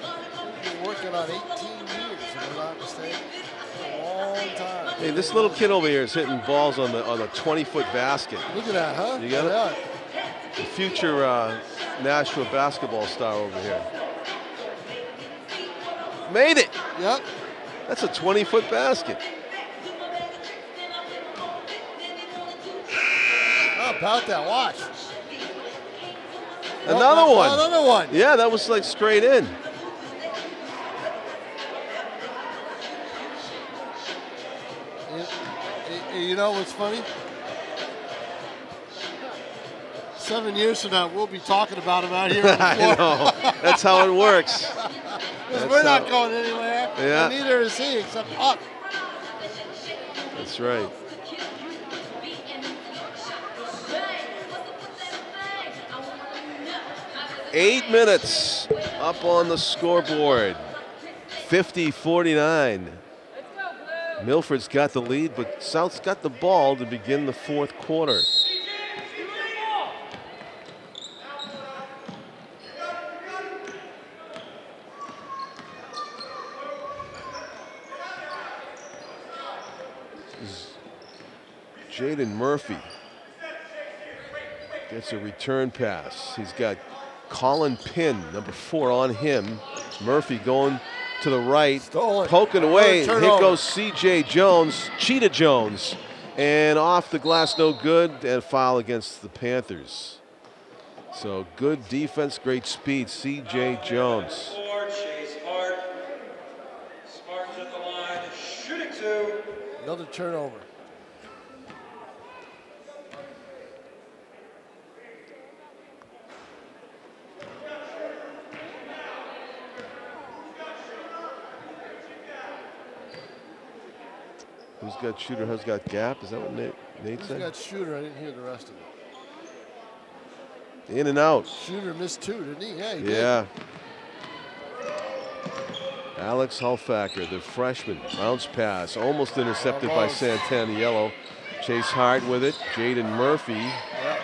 we've been working on 18 years, if I'm not mistaken. A long time. Hey, this little kid over here is hitting balls on the 20-foot basket. Look at that, huh? You got it? The future Nashua basketball star over here. Made it. Yep. That's a 20-foot basket. How about that? Watch. Another one. Another one. Yeah, that was like straight in. You know what's funny? 7 years from now, we'll be talking about him out here on the I floor. know. That's how it works. We're not going anywhere. Yeah. And neither is he, except up. That's right. Eight minutes up on the scoreboard. 50-49. Milford's got the lead, but South's got the ball to begin the fourth quarter. Jaden Murphy gets a return pass. He's got Colin Pinn, number 4, on him. Murphy going to the right, poking away. Here goes C.J. Jones, Cheetah Jones, and off the glass, no good, and foul against the Panthers. So good defense, great speed, C.J. Jones. Spartans at the line, shooting 2. Another turnover. Who's got shooter, who's got gap? Is that what Nate said? Who's got shooter? I didn't hear the rest of it. In and out. Shooter missed 2, didn't he? Yeah, he did. Alex Hulfacker, the freshman, bounce pass, almost intercepted by Santaniello. Chase Hart with it. Jaden Murphy. Yep.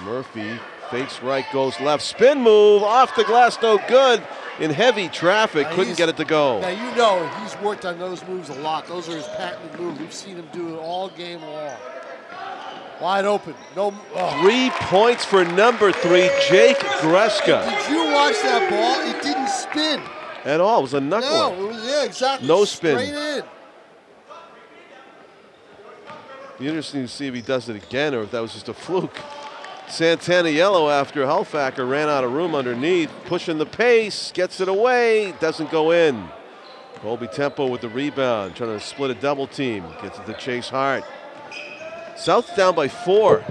Murphy fakes right, goes left. Spin move, off the glass, no good. In heavy traffic, couldn't get it to go. Now you know he's worked on those moves a lot. Those are his patented moves. We've seen him do it all game long. Wide open. No. 3 points for number 3, Jake Greska. Did you watch that ball? It didn't spin. At all. It was a knuckler. No, it was exactly. No spin. Straight in. Be interesting to see if he does it again or if that was just a fluke. Santaniello, after Hulfacker ran out of room underneath, pushing the pace, gets it away, doesn't go in. Colby Tempo with the rebound, trying to split a double team, gets it to Chase Hart. South down by 4.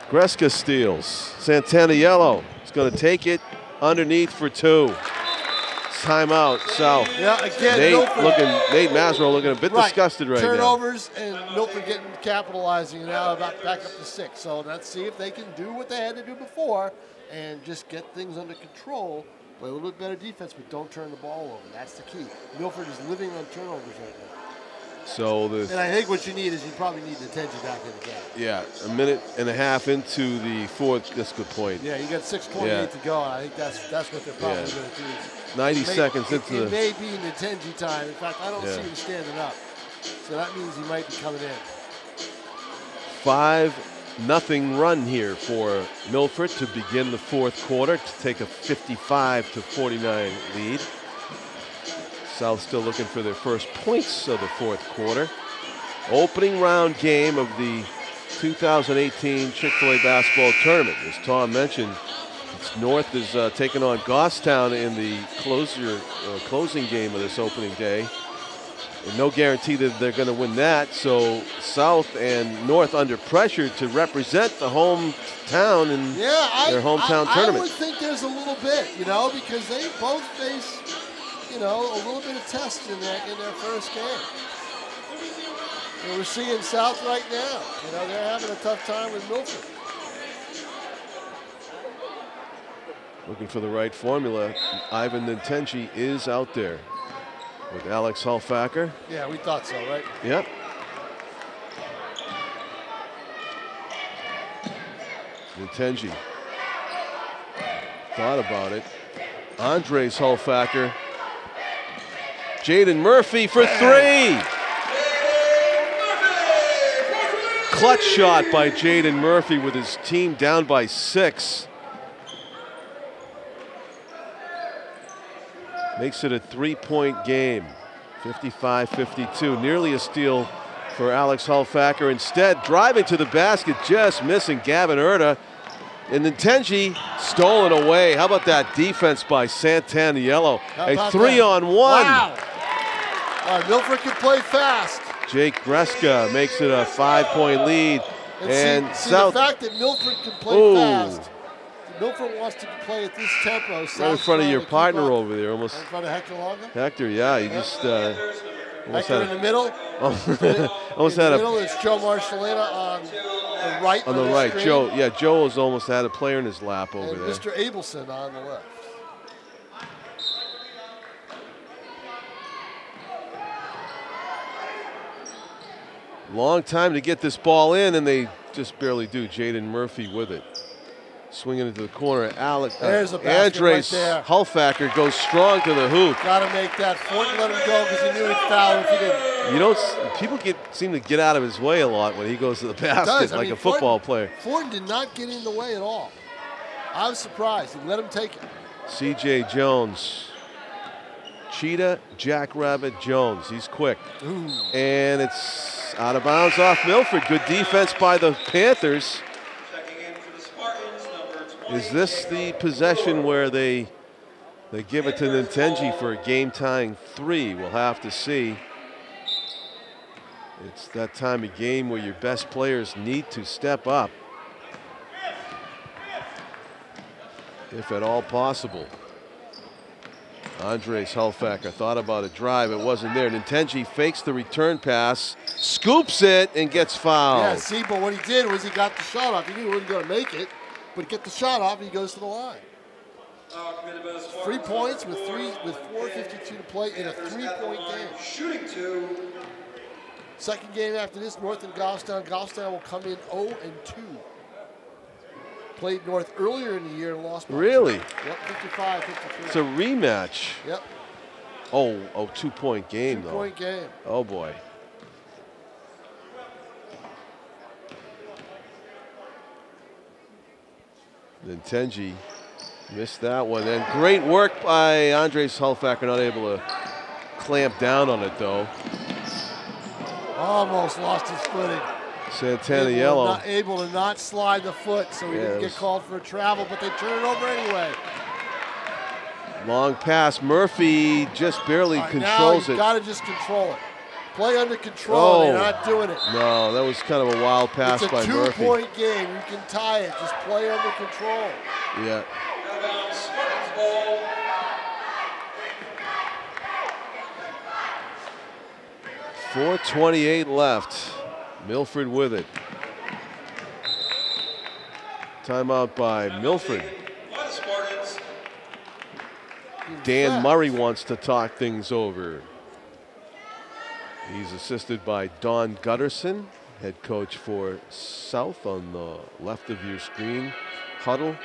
Greska steals. Santaniello is going to take it underneath for 2. Timeout, South. Yeah, again, Nate Masrow looking a bit disgusted right Turnovers and Milford capitalizing now about back up to 6. So let's see if they can do what they had to do before and just get things under control. Play a little bit better defense, but don't turn the ball over. That's the key. Milford is living on turnovers right now. And I think what you need is you probably need Natenji back in the game. Yeah, a minute and a half into the fourth. That's a good point. Yeah, you got 6:28 to go, and I think that's what they're probably going to do. 90 seconds into the. It may be Natenji time. In fact, I don't see him standing up, so that means he might be coming in. 5-0 run here for Milford to begin the fourth quarter to take a 55-49 lead. South still looking for their first points of the fourth quarter. Opening round game of the 2018 Chick-fil-A basketball tournament. As Tom mentioned, North is taking on Goffstown in the closing game of this opening day. And no guarantee that they're going to win that. So South and North under pressure to represent the hometown in their hometown tournament. I would think there's a little bit, because they both face a little bit of test in their first game. And we're seeing South right now. They're having a tough time with Milford. Looking for the right formula. Ivan Natenji is out there with Alex Hulfacker. Yeah, we thought so, right? Yep. Natenji. thought about it. Andres Hulfacker. Jaden Murphy for three. Clutch shot by Jaden Murphy with his team down by 6. Makes it a 3-point game, 55-52. Nearly a steal for Alex Hulfacker. Instead, driving to the basket, just missing Gavin Erta. And Ntenji stolen away. How about that defense by Santaniello? A 3-on-1. Wow. All right, Milford can play fast. Jake Greska makes it a 5-point lead. And see the fact that Milford can play fast. Milford wants to play at this tempo. Right in front of your partner over there, almost. In front of Hector Longa? Hector, yeah, he just Hector in the middle. Almost had a. In the middle is Joe Marcellina on the right. On the right, screen. Joe. Yeah, Joe has almost had a player in his lap over there. Mr. Abelson on the left. Long time to get this ball in, and they just barely do. Jaden Murphy with it. Swinging into the corner. There's a basket Andres right there. Hulfacker goes strong to the hoop. Got to make that. Fortin let him go because he knew he'd foul if he didn't. You don't. People seem to get out of his way a lot when he goes to the basket like a football player. Fortin did not get in the way at all. I was surprised. He let him take it. C.J. Jones. Cheetah, Jackrabbit Jones. He's quick. Ooh. And it's out of bounds off Milford. Good defense by the Panthers. Is this the possession where they give it to Ntenji for a game-tying 3? We'll have to see. It's that time of game where your best players need to step up, if at all possible. Andres Hulfacker thought about a drive. It wasn't there. Ntenji fakes the return pass, scoops it, and gets fouled. Yeah, see, but what he did was he got the shot off. He knew he wasn't going to make it, but get the shot off, and he goes to the line. 3 points with 4:52 to play in a 3-point game. Shooting 2. Second game after this, North and Goffstown. Goffstown will come in 0-2. Played North earlier in the year and lost. Really? Yep, 55-53. It's a rematch. Yep. Oh, 2-point game, though. 2-point game. Oh, boy. Ntenji missed that one. And great work by Andres Hulfacker, not able to clamp down on it, though. Almost lost his footing. Santaniello. Able to not slide the foot, so he didn't get called for a travel, but they turn it over anyway. Long pass. Murphy just barely controls it. Now you got to just control it. Play under control. They're not doing it. No, that was kind of a wild pass by Murphy. It's a 2-point game. You can tie it. Just play under control. Yeah. 4:28 left. Milford with it. Timeout by Milford. Dan Murray wants to talk things over. He's assisted by Don Gutterson, head coach for South on the left of your screen. Huddle.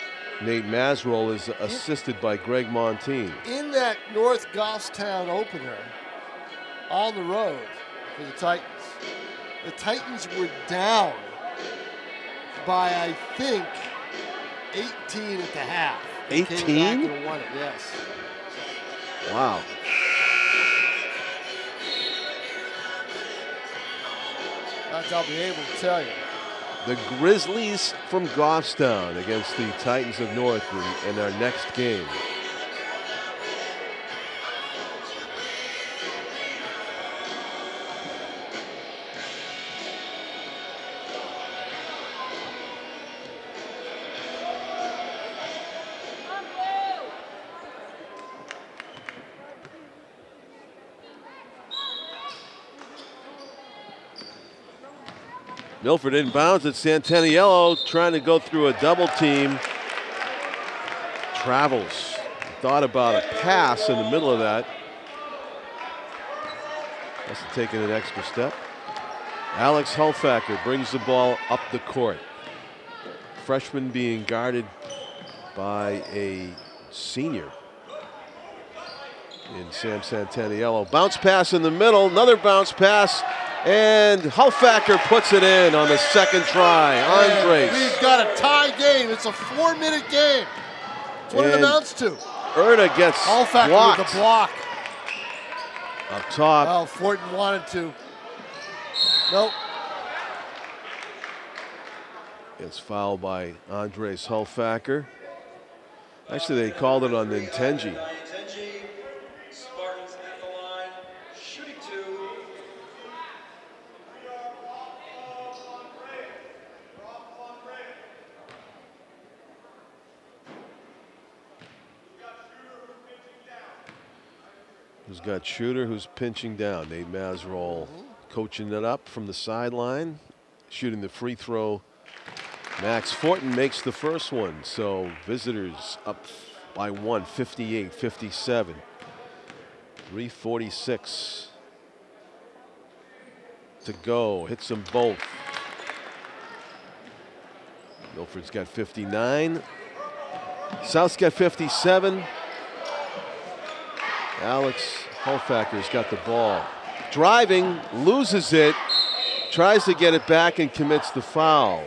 Nate Masroll is assisted by Greg Montine. In that North Goffstown opener on the road for the Titans were down by, I think, 18 at the half. 18? Came back and won it, yes. Wow. That I'll be able to tell you. The Grizzlies from Goffstown against the Titans of North in our next game. Milford inbounds at Santaniello, trying to go through a double team. Travels. Thought about a pass in the middle of that. Must have taken an extra step. Alex Hulfacker brings the ball up the court. Freshman being guarded by a senior in Sam Santaniello. Bounce pass in the middle, another bounce pass, and Hulfacker puts it in on the second try. Andres. We've got a tie game. It's a 4-minute game. That's what it amounts to. Erda gets Hulfacker blocked. with the block. Up top. Well, Fortin wanted to. Nope. Gets fouled by Andres Hulfacker. Actually, they called it on Nintenji. Spartans at the line, shooting 2. Who's got shooter, who's pinching down? Nate Mazerol coaching it up from the sideline, shooting the free throw. Max Fortin makes the first one, so visitors up by 1, 58-57. 3:46 to go. Hits them both. Milford's got 59. South's got 57. Alex Hulfacker's got the ball. Driving, loses it, tries to get it back and commits the foul.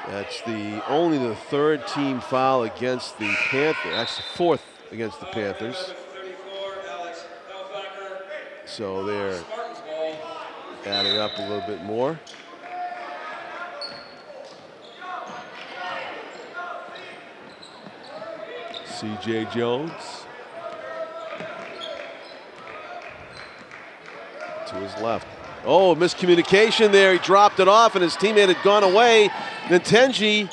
That's only the third team foul against the Panthers. That's the fourth against the Panthers. So they're adding up a little bit more. C.J. Jones to his left. Oh, miscommunication there. He dropped it off and his teammate had gone away. Nintenji,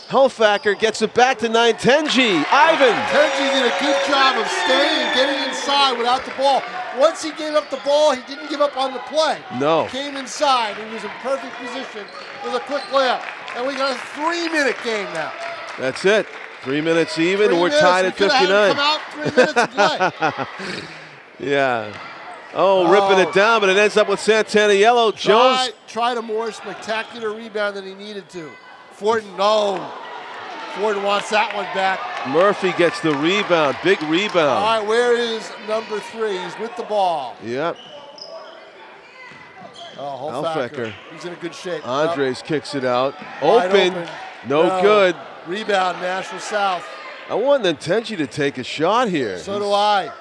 Hulfacker gets it back to Nintenji. Ivan. Nintenji did a good job of staying and getting inside without the ball. Once he gave up the ball, he didn't give up on the play. No. He came inside. He was in perfect position with a quick layup. And we got a 3-minute game now. That's it. 3 minutes even. We're tied at 59. Come out 3 minutes and play. Yeah. Oh, ripping it down, but it ends up with Santaniello. Jones tried a more spectacular rebound than he needed to. Fortin, no. Fortin wants that one back. Murphy gets the rebound. Big rebound. All right, where is number 3? He's with the ball. Yep. Oh, Hulfacker. He's in a good shape. Andres kicks it out. Open. No good. Rebound, Nashua South. I want Nintenji to take a shot here. So do I.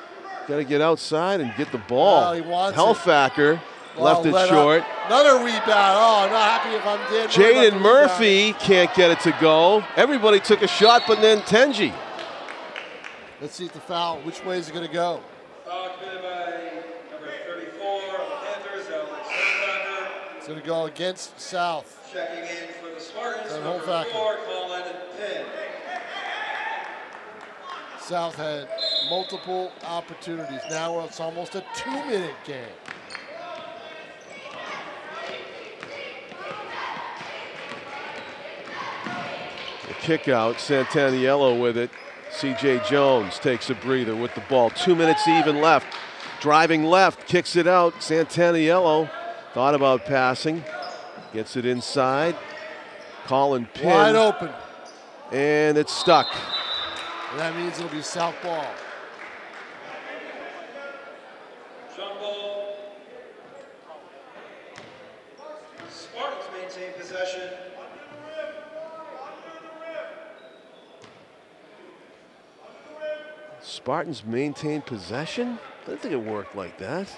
Got to get outside and get the ball. Well, he wants Hulfacker left it short. Another rebound. Oh, I'm not happy if I'm dead. Jaden Murphy can't get it to go. Everybody took a shot but Nintenji. Let's see if the foul, which way is it going to go? Foul committed by number 34 of the Panthers, Alex Hulfacker. It's going to go against South. Checking in for the Spartans, And number Hulfacker. 4, Colin Penn. South had multiple opportunities. Now it's almost a 2-minute game. The kick out, Santaniello with it. C.J. Jones takes a breather with the ball. 2 minutes even left. Driving left, kicks it out. Santaniello thought about passing. Gets it inside. Colin Penn. Wide open. And it's stuck. And that means it'll be South ball. Jump ball. Spartans maintain possession. Spartans maintain possession? I didn't think it worked like that.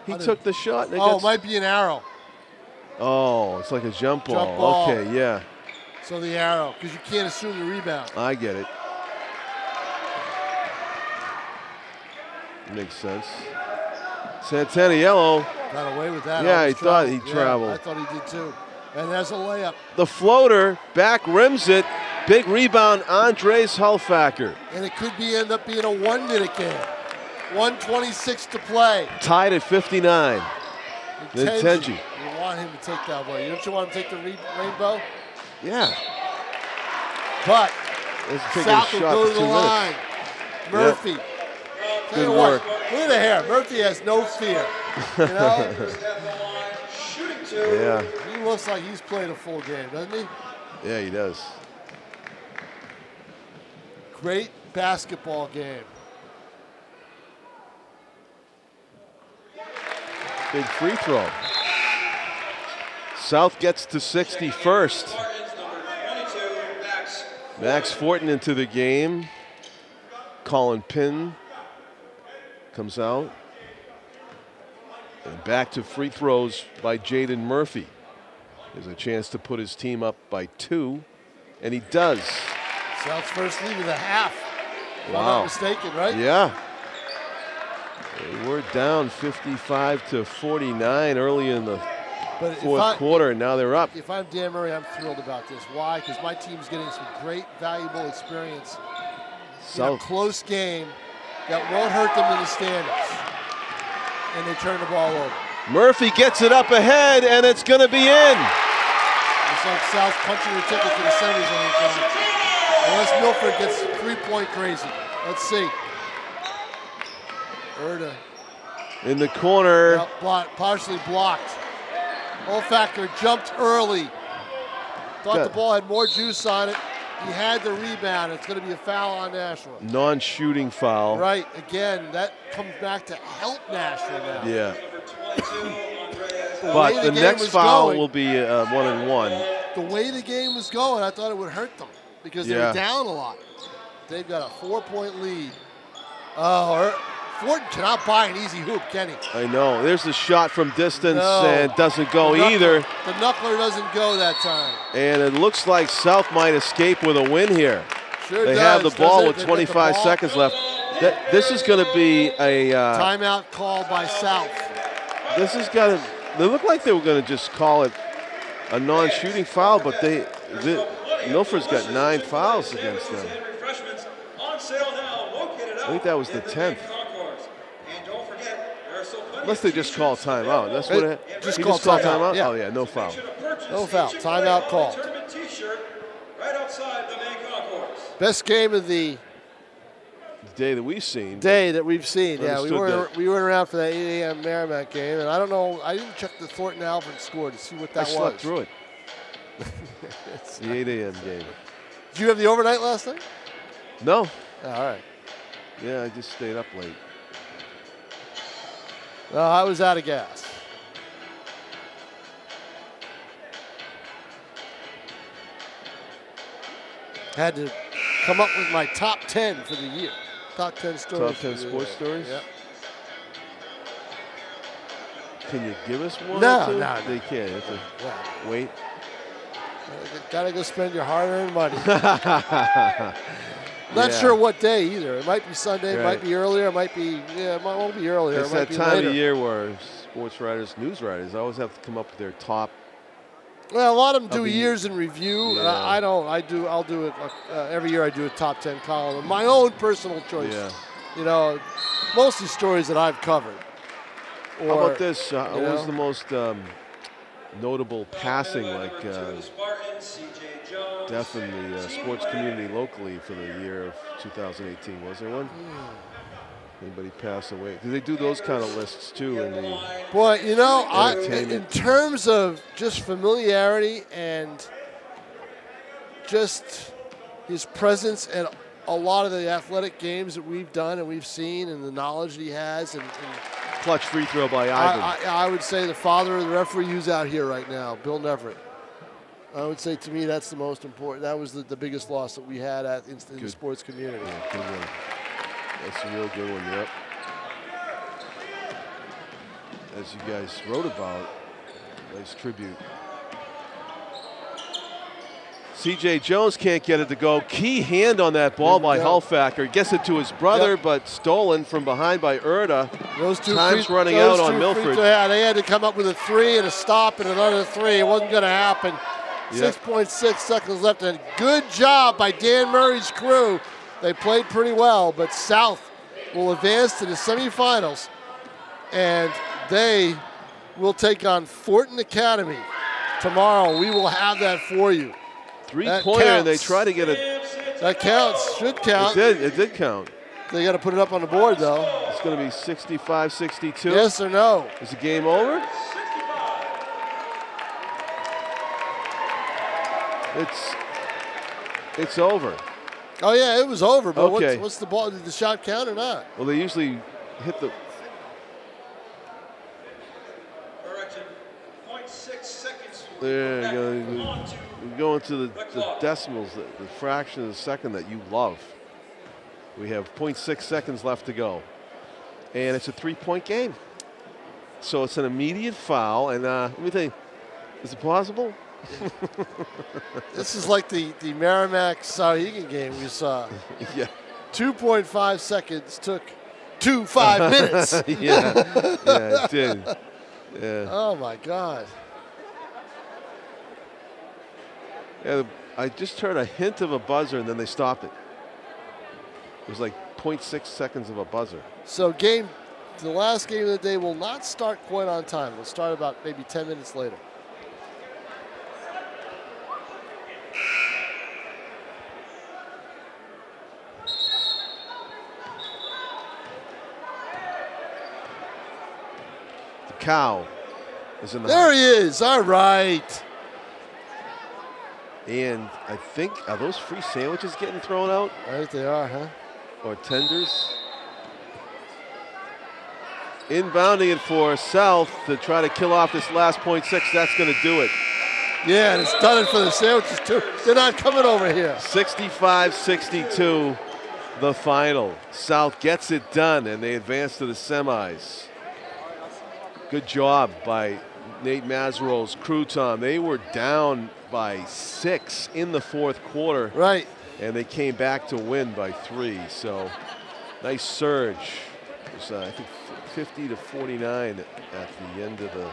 He took the shot. And it might be an arrow. Oh, it's like a jump ball. Jump ball. Okay, yeah. So the arrow, because you can't assume the rebound. I get it. Makes sense. Santaniello Got away with that. Yeah, he thought he traveled. I thought he did too. And there's a layup. The floater, back rims it. Big rebound, Andres Hulfacker. And it could end up being a 1-minute game. 1:26 to play. Tied at 59. Nintenji. You want him to take that way. Don't you want him to take the rainbow? Yeah. But South will go to the line. Murphy. Yep. Good work. Look at the hair. Murphy has no fear. You know? Shooting 2. Yeah. He looks like he's played a full game, doesn't he? Yeah, he does. great basketball game. Big free throw. South gets to 60 first. Max Fortin into the game. Colin Pinn comes out. And back to free throws by Jaden Murphy. There's a chance to put his team up by 2, and he does. South's first lead of the half. If Wow. I'm not mistaken, right? Yeah. They were down 55 to 49 early in the fourth quarter, and now they're up. If I'm Dan Murray, I'm thrilled about this. Why? Because my team's getting some great, valuable experience in a close game that won't hurt them in the standings. And they turn the ball over. Murphy gets it up ahead, and it's going to be in. It's like South punching the ticket to the semis. Unless Milford gets 3-point crazy. Let's see. Erda. In the corner. Well, partially blocked. Olfactor jumped early. Thought the ball had more juice on it. He had the rebound. It's going to be a foul on Nashua. Non-shooting foul. Right. Again, that comes back to help Nashua now. Yeah. But the next foul will be 1-and-1. The way the game was going, I thought it would hurt them because they were down a lot. They've got a 4-point lead. Oh, Fortin cannot buy an easy hoop, can he? I know. There's a shot from distance and doesn't go either. The knuckler doesn't go that time. And it looks like South might escape with a win here. Sure they does. have the ball with 25 seconds left. This is going to be a timeout call by South. This has got to. They look like they were going to just call it a non-shooting foul, but Milford's got 9 fouls against them. I think that was the 10th. Unless they just call timeout. That's what it just he call just called timeout. Yeah. Oh yeah, no foul. No foul. Timeout call. Best game of the day that we've seen. Yeah, we weren't around for that 8 a.m. Merrimack game, and I don't know. I didn't check the Thornton Alfred score to see what that was. I slept through it. The 8 a.m. game. Did you have the overnight last night? No. All right. Yeah, I just stayed up late. No, I was out of gas. Had to come up with my top 10 for the year. Top 10 stories. Top 10 sports stories? Yep. Can you give us one? No. They can't. Have to wait. Gotta go spend your hard-earned money. Not sure what day either. It might be Sunday. It might be earlier. It might be. It won't be earlier. It's that time of year where sports writers, news writers, always have to come up with their top. Well, a lot of them do years in review. Yeah. I don't. I'll do it every year. I do a top 10 column. My own personal choice. Yeah. You know, mostly stories that I've covered. Or, how about this? What was the most notable passing, like death in the sports community locally for the year of 2018? Was there one? Anybody pass away? Do they do those kind of lists too? Boy, you know, in terms of just familiarity and just his presence at a lot of the athletic games that we've done and we've seen, and the knowledge that he has, and clutch free throw by Ivan. I would say the father of the referee who's out here right now, Bill Neverett. I would say to me that's the most important. That was the biggest loss that we had in the sports community. Yeah, good one. That's a real good one, yep. As you guys wrote about, nice tribute. C.J. Jones can't get it to go. Key hand on that ball by Hulfacker. Gets it to his brother, but stolen from behind by Erda. Time's running out on Milford. They had to come up with a 3 and a stop and another 3. It wasn't going to happen. 6.6 seconds left, and good job by Dan Murray's crew. They played pretty well, but South will advance to the semifinals, and they will take on Thornton Academy tomorrow. We will have that for you. 3-pointer, and they try to get it. That counts. Should count. It did count. They got to put it up on the board, though. It's going to be 65-62. Yes or no? Is the game over? It's over. Oh, yeah, it was over. But Okay. what's the ball? Did the shot count or not? Well, they usually hit the. Correction. 0.6 seconds. There you go. On to We go into the decimals, the fraction of a second that you love. We have 0.6 seconds left to go. And it's a 3-point game. So it's an immediate foul. And let me think, is it possible? This is like the Merrimack-Sauhegan game we saw. Yeah. 2.5 seconds took 5 minutes. Yeah, it did. Yeah. Oh, my God. Yeah, I just heard a hint of a buzzer, and then they stopped it. It was like 0.6 seconds of a buzzer. So the last game of the day will not start quite on time. It'll start about maybe 10 minutes later. The cow is in the There he is. All right. And I think, are those free sandwiches getting thrown out? Right, they are, huh? Or tenders? Inbounding it for South to try to kill off this last 0.6. That's going to do it. Yeah, and it's done it for the sandwiches, too. They're not coming over here. 65-62, the final. South gets it done, and they advance to the semis. Good job by Nate Mazero's crew, Tom. They were down by 6 in the fourth quarter. Right. And they came back to win by 3. So nice surge. It was, I think, 50-49 at the end of the.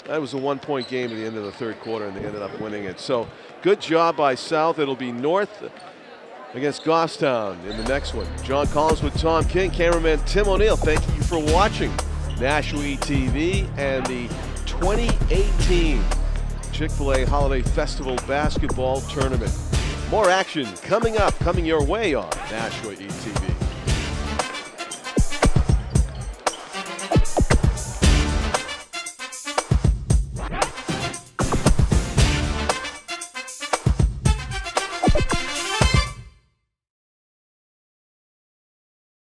That was a 1-point game at the end of the third quarter, and they ended up winning it. So good job by South. It'll be North against Goffstown in the next one. John Collins with Tom King, cameraman Tim O'Neill. Thank you for watching Nashua TV and the 2018 Chick-fil-A Holiday Festival Basketball Tournament. More action coming up, coming your way on Nashua TV.